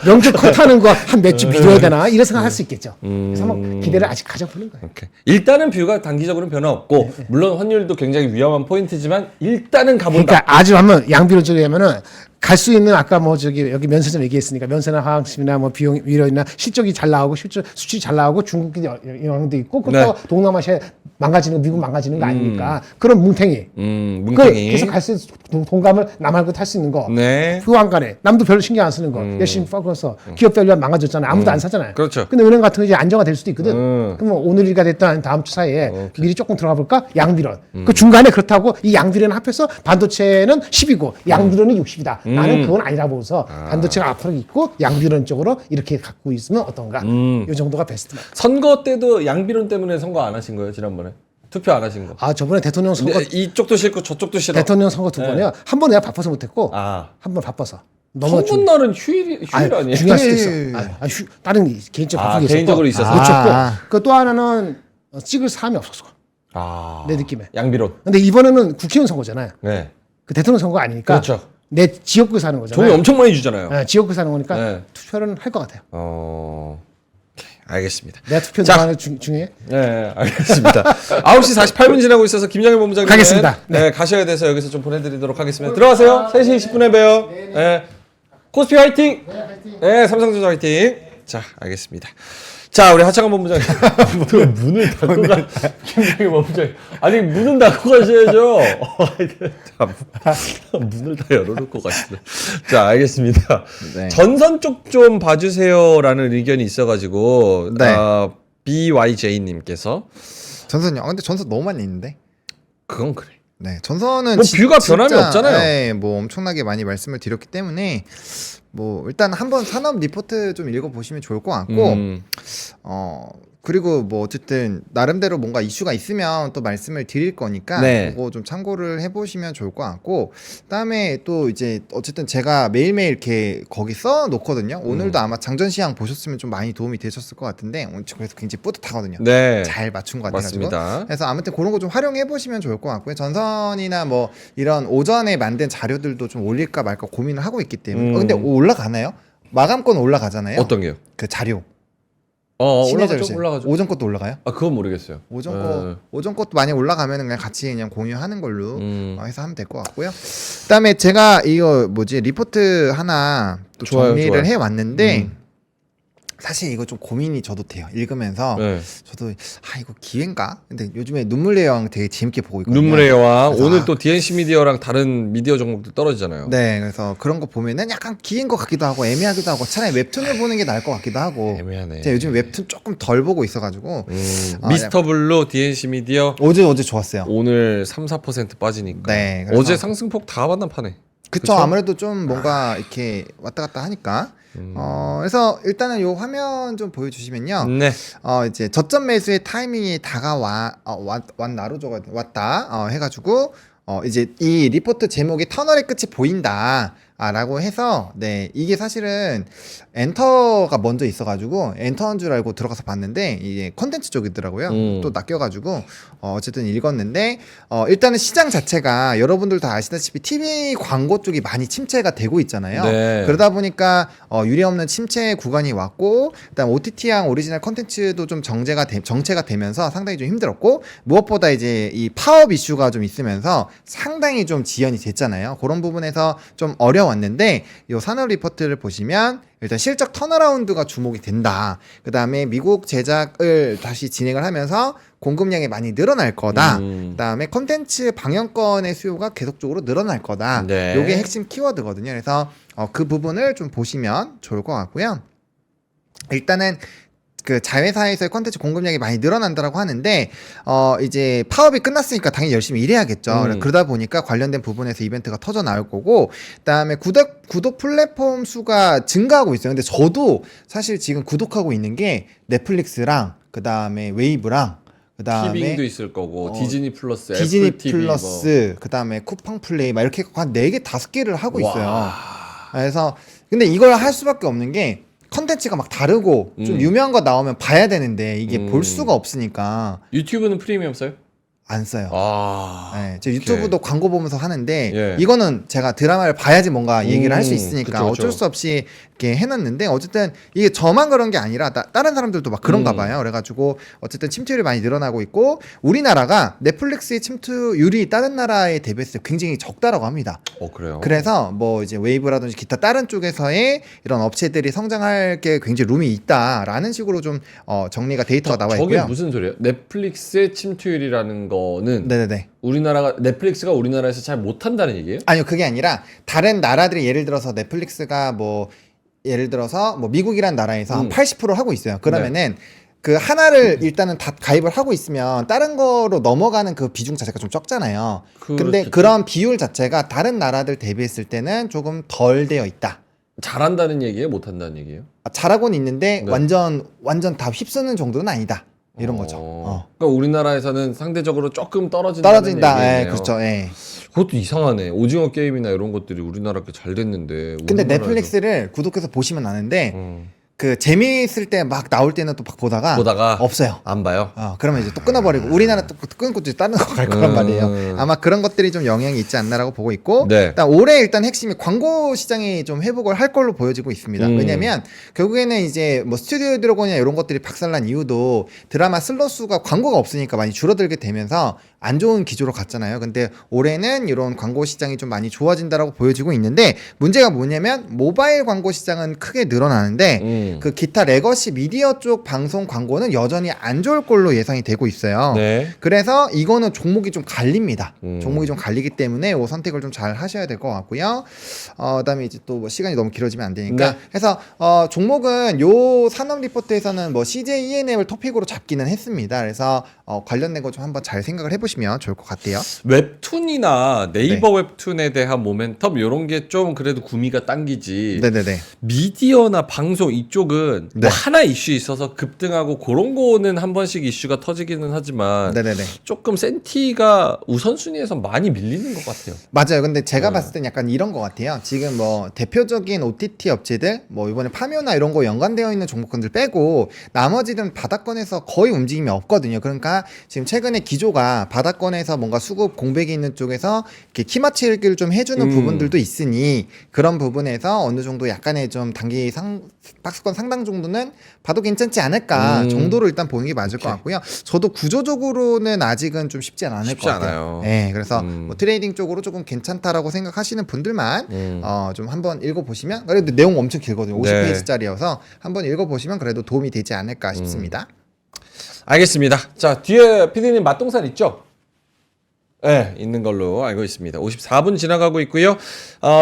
명주 컷하는 거 한 몇 주 미뤄야 되나 이런 생각할 수 있겠죠. 그래서 한번 기대를 아직 가져보는 거예요. 오케이. 일단은 뷰가 단기적으로는 변화 없고 물론 환율도 굉장히 위험한 포인트지만 일단은 가본다. 그러니까 아주 한번 양비로 쪽이면은 갈 수 있는 아까 뭐 저기 여기 면세점 얘기했으니까 면세나 화학심이나 뭐 비용 위로나 실적이 잘 나오고 실적 수출이 잘 나오고 중국이 영향도 있고 그렇다고 네. 동남아시아 망가지는 거, 미국 망가지는 거 아닙니까? 그런 뭉탱이. 뭉탱이. 계속 갈 수 있는 동감을 남 말고 탈 수 있는 거. 네. 후한간에 남도 별로 신경 안 쓰는 거. 열심히 퍼서 기업별로 망가졌잖아요. 아무도 안 사잖아요. 그렇죠. 근데 은행 같은 거 이제 안정화 될 수도 있거든. 그럼 뭐 오늘 일가 됐든 다음 주 사이에 미리 조금 들어가 볼까? 양비론. 그 중간에 그렇다고 이 양비론 합해서 반도체는 10이고 양비론은 60이다. 나는 그건 아니라 보고서 반도체가 앞으로 있고 양비론 쪽으로 이렇게 갖고 있으면 어떤가? 이 정도가 베스트. 선거 때도 양비론 때문에 선거 안 하신 거예요, 지난번에? 투표 안 하신 거. 아 저번에 대통령 선거 근데 이쪽도 싫고 저쪽도 싫어. 대통령 선거 두 번이요. 한 번 내가 바빠서 못했고 아. 한 번 바빠서. 너무 선거 날은 휴일 아니에요? 중요할 수도 휴일. 있어. 다른 개인적 바쁜 게 있었고. 개인적으로 있어서. 그렇죠. 그또 하나는 찍을 사람이 없었어. 아. 내 느낌에. 양비론. 근데 이번에는 국회의원 선거잖아요. 네. 그 대통령 선거 아니니까. 그렇죠. 내 지역구 사는 거잖아요. 종이 엄청 많이 주잖아요. 네, 지역구 사는 거니까 네. 투표는 할 것 같아요. 오케이, 알겠습니다. 내가 투표 자. 누가 하는 중요해? 네, 알겠습니다. 9시 48분 지나고 있어서 김정일 본부장님 가겠습니다. 네, 가셔야 돼서 여기서 좀 보내드리도록 하겠습니다. 들어가세요. 3시 20분에 봬요. 네. 코스피 화이팅! 네, 삼성전자 화이팅! 자, 알겠습니다. 자, 우리 하창원 본부장님. 문을 닫고 가. 김정일 본부장님. 아니, 문은 닫고 가셔야죠. 문을 다 열어놓고 가시네. 자, 알겠습니다. 네. 전선 쪽 좀 봐주세요라는 의견이 있어가지고, 네. BYJ님께서. 전선요. 근데 전선 너무 많이 있는데. 그건 그래. 네, 전선은 뭐 뷰가 변함이 없잖아요. 네, 뭐 엄청나게 많이 말씀을 드렸기 때문에 뭐 일단 한번 산업 리포트 좀 읽어보시면 좋을 것 같고 그리고 뭐 어쨌든 나름대로 뭔가 이슈가 있으면 또 말씀을 드릴 거니까 네. 그거 좀 참고를 해보시면 좋을 것 같고 그다음에 또 이제 어쨌든 제가 매일매일 이렇게 거기 써 놓거든요. 오늘도 아마 장전시장 보셨으면 좀 많이 도움이 되셨을 것 같은데 오늘 그래서 굉장히 뿌듯하거든요. 네. 잘 맞춘 것 같아가지고 맞습니다. 그래서 아무튼 그런 거 좀 활용해 보시면 좋을 것 같고요. 전선이나 뭐 이런 오전에 만든 자료들도 좀 올릴까 말까 고민을 하고 있기 때문에 근데 올라가나요? 마감권 올라가잖아요. 어떤 게요? 그 자료 올라가죠. 올라가죠. 오전 것도 올라가요? 아, 그건 모르겠어요. 오전 것도 많이 올라가면 그냥 같이 그냥 공유하는 걸로 해서 하면 될 것 같고요. 그다음에 제가 이거 뭐지 리포트 하나 또 좋아요, 정리를 좋아요. 해 왔는데 사실 이거 좀 고민이 저도 돼요. 읽으면서 네. 저도 이거 기회인가? 근데 요즘에 눈물의 여왕 되게 재밌게 보고 있거든요. 눈물의 여왕. 그래서 오늘 또 DNC 미디어랑 다른 미디어 종목들 떨어지잖아요. 네, 그래서 그런 거 보면은 약간 기회인 것 같기도 하고 애매하기도 하고 차라리 웹툰을 보는 게 나을 것 같기도 하고. 애매하네. 제가 요즘 웹툰 조금 덜 보고 있어가지고 미스터 블루, DNC 미디어 어제 좋았어요. 오늘 3, 4% 빠지니까. 네, 그래서- 어제 상승폭 다 만나파네. 그쵸, 아무래도 좀 뭔가 이렇게 왔다 갔다 하니까. 그래서 일단은 요 화면 좀 보여주시면요. 네. 이제 저점 매수의 타이밍이 왔다 해가지고 이제 이 리포트 제목이 터널의 끝이 보인다. 라고 해서 네 이게 사실은 엔터가 먼저 있어가지고 엔터한 줄 알고 들어가서 봤는데 이게 컨텐츠 쪽이더라고요. 또 낚여가지고 어쨌든 읽었는데 일단은 시장 자체가 여러분들 다 아시다시피 TV 광고 쪽이 많이 침체가 되고 있잖아요. 네. 그러다 보니까 유례없는 침체 구간이 왔고 그다음 OTT랑 오리지널 컨텐츠도 좀 정체가 되면서 상당히 좀 힘들었고 무엇보다 이제 이 파업 이슈가 좀 있으면서 상당히 좀 지연이 됐잖아요. 그런 부분에서 좀 어려웠는데 이 산업 리포트를 보시면 일단 실적 턴어라운드가 주목이 된다. 그 다음에 미국 제작을 다시 진행을 하면서 공급량이 많이 늘어날 거다. 그 다음에 컨텐츠 방영권의 수요가 계속적으로 늘어날 거다. 네. 요게 핵심 키워드거든요. 그래서 그 부분을 좀 보시면 좋을 것 같고요. 일단은 그 자회사에서의 컨텐츠 공급량이 많이 늘어난다라고 하는데 이제 파업이 끝났으니까 당연히 열심히 일해야겠죠. 그러다 보니까 관련된 부분에서 이벤트가 터져 나올 거고 그다음에 구독 플랫폼 수가 증가하고 있어요. 근데 저도 사실 지금 구독하고 있는 게 넷플릭스랑 그다음에 웨이브랑 그다음에 티빙도 있을 거고 디즈니 플러스, 디즈니 애플 TV 플러스, 그다음에 쿠팡 플레이 막 이렇게 한 4개, 5개를 하고 있어요. 그래서 근데 이걸 할 수밖에 없는 게 컨텐츠가 막 다르고 좀 유명한 거 나오면 봐야 되는데 이게 볼 수가 없으니까 유튜브는 프리미엄 써요? 안 써요. 아, 네, 제 유튜브도 광고 보면서 하는데 예. 이거는 제가 드라마를 봐야지 뭔가 얘기를 할 수 있으니까 그쵸, 그쵸. 어쩔 수 없이 이렇게 해놨는데 어쨌든 이게 저만 그런 게 아니라 다른 사람들도 막 그런가 봐요. 그래가지고 어쨌든 침투율이 많이 늘어나고 있고 우리나라가 넷플릭스의 침투율이 다른 나라에 대비해서 굉장히 적다라고 합니다. 그래요? 그래서 뭐 이제 웨이브라든지 기타 다른 쪽에서의 이런 업체들이 성장할 게 굉장히 룸이 있다라는 식으로 좀 정리가 데이터가 나와 저게 있고요. 무슨 소리예요? 넷플릭스의 침투율이라는 거는 네네네. 넷플릭스가 우리나라에서 잘 못한다는 얘기예요? 아니요, 그게 아니라 다른 나라들이 예를 들어서 넷플릭스가 뭐 예를 들어서 뭐 미국이란 나라에서 한 80% 하고 있어요. 그러면은 그 하나를 일단은 다 가입을 하고 있으면 다른 거로 넘어가는 그 비중 자체가 좀 적잖아요. 근데 그렇겠죠. 그런 비율 자체가 다른 나라들 대비했을 때는 조금 덜 되어 있다. 잘한다는 얘기예요? 못한다는 얘기예요? 잘하고는 있는데 네. 완전 다 휩쓰는 정도는 아니다. 이런 거죠. 그러니까 우리나라에서는 상대적으로 조금 떨어진다는 떨어진다. 예, 얘기네요. 그렇죠. 예. 그것도 이상하네. 오징어 게임이나 이런 것들이 우리나라 게 잘 됐는데. 근데 우리나라에서- 넷플릭스를 구독해서 보시면 아는데 음. 그 재미있을 때 막 나올 때는 또 막 보다가 없어요. 안 봐요. 그러면 이제 또 끊어버리고 우리나라 또 끊고 이제 다른 거 갈 거란 말이에요. 아마 그런 것들이 좀 영향이 있지 않나라고 보고 있고 네. 일단 올해 일단 핵심이 광고 시장이 좀 회복을 할 걸로 보여지고 있습니다. 왜냐면 결국에는 이제 뭐 스튜디오 드래곤이나 이런 것들이 박살난 이유도 드라마 슬롯 수가 광고가 없으니까 많이 줄어들게 되면서 안 좋은 기조로 갔잖아요. 근데 올해는 이런 광고 시장이 좀 많이 좋아진다라고 보여지고 있는데 문제가 뭐냐면 모바일 광고 시장은 크게 늘어나는데 그 기타 레거시 미디어 쪽 방송 광고는 여전히 안 좋을 걸로 예상이 되고 있어요. 네. 그래서 이거는 종목이 좀 갈립니다. 종목이 좀 갈리기 때문에 이 선택을 좀 잘 하셔야 될 것 같고요. 그다음에 이제 또뭐 시간이 너무 길어지면 안 되니까 네. 해서 종목은 요 산업 리포트에서는 뭐 CJ ENM을 토픽으로 잡기는 했습니다. 그래서 관련된 거 좀 한번 잘 생각을 해보시면 좋을 것 같아요. 웹툰이나 네이버 웹툰에 대한 모멘텀 이런 게 좀 그래도 구미가 당기지. 네네네. 미디어나 방송 이쪽은 네. 뭐 하나 이슈 있어서 급등하고 그런 거는 한 번씩 이슈가 터지기는 하지만 네네네. 조금 센티가 우선순위에서 많이 밀리는 것 같아요. 맞아요. 근데 제가 봤을 땐 약간 이런 것 같아요. 지금 뭐 대표적인 OTT 업체들, 뭐 이번에 파묘나 이런 거 연관되어 있는 종목군들 빼고 나머지는 바닥권에서 거의 움직임이 없거든요. 그러니까 지금 최근에 기조가 바닥권에서 뭔가 수급 공백이 있는 쪽에서 이렇게 키마치기를 좀 해주는 부분들도 있으니 그런 부분에서 어느 정도 약간의 좀 단기 박스권 상당 정도는 봐도 괜찮지 않을까 정도로 일단 보는 게 맞을 것 같고요. 저도 구조적으로는 아직은 좀 쉽지 않을 쉽지 것 같아요. 않아요. 네, 그래서 뭐 트레이딩 쪽으로 조금 괜찮다라고 생각하시는 분들만 좀 한번 읽어보시면 그래도 내용 엄청 길거든요. 네. 50페이지짜리여서 한번 읽어보시면 그래도 도움이 되지 않을까 싶습니다. 알겠습니다. 자, 뒤에 피디님 맛동산 있죠? 네, 있는 걸로 알고 있습니다. 54분 지나가고 있고요.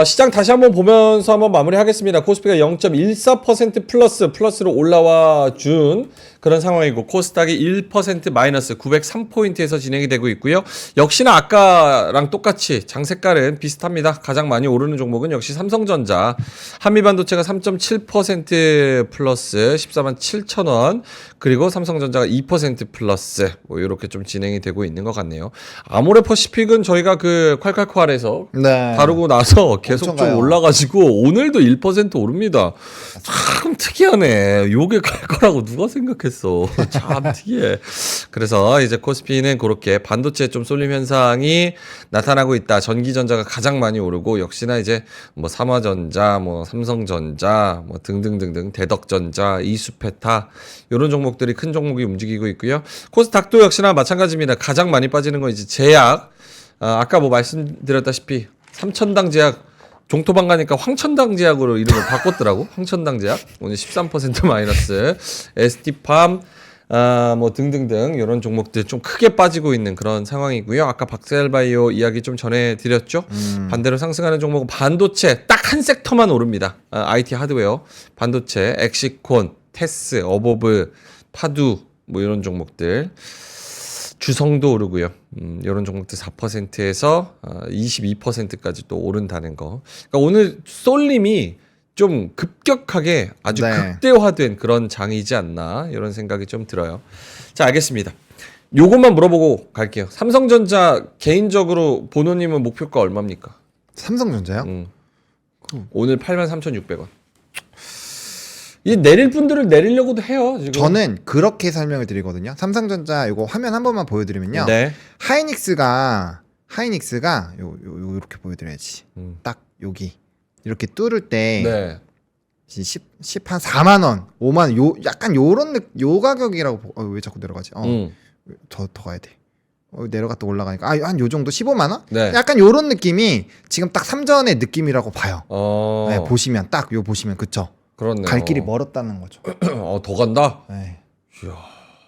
시장 다시 한번 보면서 한번 마무리하겠습니다. 코스피가 0.14% 플러스로 올라와 준 그런 상황이고 코스닥이 1% 마이너스 903포인트에서 진행이 되고 있고요. 역시나 아까랑 똑같이 장색깔은 비슷합니다. 가장 많이 오르는 종목은 역시 삼성전자. 한미반도체가 3.7% 플러스 14만 7천 원. 그리고 삼성전자가 2% 플러스 뭐 이렇게 좀 진행이 되고 있는 것 같네요. 아모레퍼시픽은 저희가 그 콸콸콸에서 네. 다루고 나서 계속 엄청 좀 가요. 올라가지고 오늘도 1% 오릅니다. 참 특이하네. 요게 갈 거라고 누가 생각했어. 참 특이해. 그래서 이제 코스피는 그렇게 반도체 좀 쏠림 현상이 나타나고 있다. 전기전자가 가장 많이 오르고 역시나 이제 뭐 삼화전자, 뭐 삼성전자, 뭐 등등등등 대덕전자, 이수페타 이런 종목들이 큰 종목이 움직이고 있고요. 코스닥도 역시나 마찬가지입니다. 가장 많이 빠지는 건 이제 제약. 아까 뭐 말씀드렸다시피 삼천당 제약 종토방 가니까 황천당 제약으로 이름을 바꿨더라고. 황천당 제약 오늘 13% 마이너스. ST팜 뭐 등등등 이런 종목들 좀 크게 빠지고 있는 그런 상황이고요. 아까 박셀바이오 이야기 좀 전해드렸죠. 반대로 상승하는 종목은 반도체 딱 한 섹터만 오릅니다. IT 하드웨어, 반도체, 엑시콘, 테스, 어보브, 파두 뭐 이런 종목들. 주성도 오르고요. 이런 종목들 4%에서 22%까지 또 오른다는 거. 그러니까 오늘 쏠림이 좀 급격하게 아주 네. 극대화된 그런 장이지 않나 이런 생각이 좀 들어요. 자, 알겠습니다. 요것만 물어보고 갈게요. 삼성전자 개인적으로 보노님은 목표가 얼마입니까? 삼성전자요? 오늘 83,600원. 이 내릴 분들을 내리려고도 해요. 지금. 저는 그렇게 설명을 드리거든요. 삼성전자 이거 화면 한 번만 보여드리면요. 네. 하이닉스가 이렇게 보여드려야지. 딱 여기 이렇게 뚫을 때 네. 10 한 4만 원, 5만 원, 약간 요런 요 가격이라고 왜 자꾸 내려가지? 더 가야 돼. 내려갔다 올라가니까 한 요 정도 15만 원? 네. 약간 요런 느낌이 지금 딱 삼전의 느낌이라고 봐요. 네, 보시면 딱 요 보시면 그쵸? 그렇네요. 갈 길이 멀었다는 거죠. 더 간다. 네. 이야.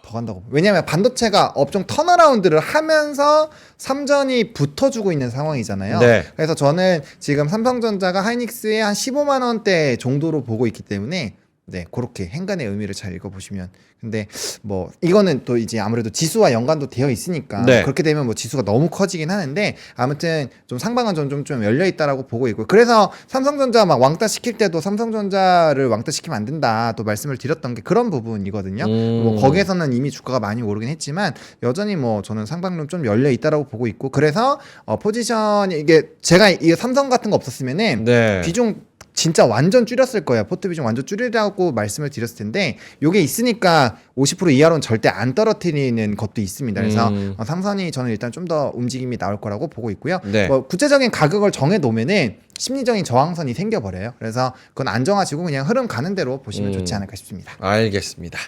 더 간다고. 왜냐면 반도체가 업종 턴어라운드를 하면서 삼전이 붙어주고 있는 상황이잖아요. 네. 그래서 저는 지금 삼성전자가 하이닉스에 한 15만 원대 정도로 보고 있기 때문에 네, 그렇게 행간의 의미를 잘 읽어보시면. 근데 뭐 이거는 또 이제 아무래도 지수와 연관도 되어 있으니까 네. 그렇게 되면 뭐 지수가 너무 커지긴 하는데 아무튼 좀 상방은 좀 열려 있다라고 보고 있고, 그래서 삼성전자 막 왕따 시킬 때도 삼성전자를 왕따 시키면 안 된다 또 말씀을 드렸던 게 그런 부분이거든요. 뭐 거기에서는 이미 주가가 많이 오르긴 했지만 여전히 뭐 저는 상방론 좀 열려 있다라고 보고 있고, 그래서 포지션 이게 제가 이 삼성 같은 거 없었으면은 네. 비중 진짜 완전 줄였을 거예요. 포트 비중 완전 줄이라고 말씀을 드렸을 텐데 요게 있으니까 50% 이하로는 절대 안 떨어뜨리는 것도 있습니다. 그래서 삼성이 저는 일단 좀 더 움직임이 나올 거라고 보고 있고요. 네. 뭐 구체적인 가격을 정해 놓으면은 심리적인 저항선이 생겨버려요. 그래서 그건 안 정하시고 그냥 흐름 가는 대로 보시면 좋지 않을까 싶습니다. 알겠습니다.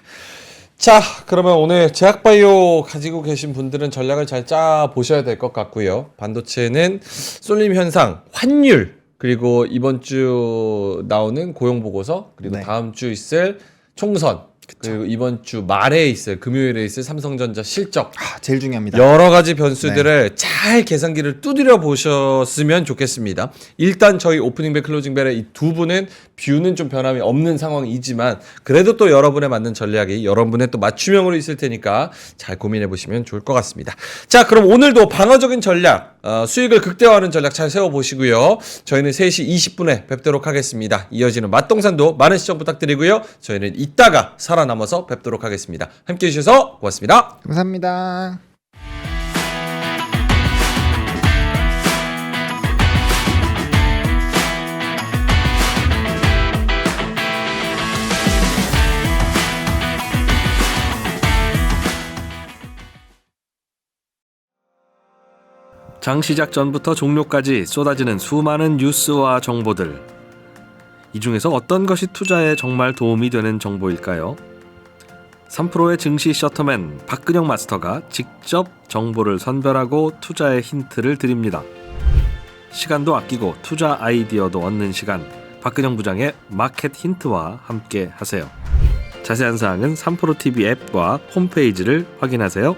자, 그러면 오늘 제약바이오 가지고 계신 분들은 전략을 잘 짜 보셔야 될 것 같고요. 반도체는 쏠림 현상, 환율, 그리고 이번 주 나오는 고용 보고서, 그리고 네. 다음 주 있을 총선, 그리고 이번 주 말에 있을 금요일에 있을 삼성전자 실적, 제일 중요합니다. 여러 가지 변수들을 잘 계산기를 두드려 보셨으면 좋겠습니다. 일단 저희 오프닝 벨 클로징 벨의 이 두 분은 뷰는 좀 변함이 없는 상황이지만 그래도 또 여러분에 맞는 전략이 여러분의 또 맞춤형으로 있을 테니까 잘 고민해 보시면 좋을 것 같습니다. 자, 그럼 오늘도 방어적인 전략, 수익을 극대화하는 전략 잘 세워보시고요. 저희는 3시 20분에 뵙도록 하겠습니다. 이어지는 맛동산도 많은 시청 부탁드리고요. 저희는 이따가 살아남아서 뵙도록 하겠습니다. 함께해 주셔서 고맙습니다. 감사합니다. 장 시작 전부터 종료까지 쏟아지는 수많은 뉴스와 정보들. 이 중에서 어떤 것이 투자에 정말 도움이 되는 정보일까요? 3프로의 증시 셔터맨 박근영 마스터가 직접 정보를 선별하고 투자의 힌트를 드립니다. 시간도 아끼고 투자 아이디어도 얻는 시간, 박근영 부장의 마켓 힌트와 함께 하세요. 자세한 사항은 3프로 TV 앱과 홈페이지를 확인하세요.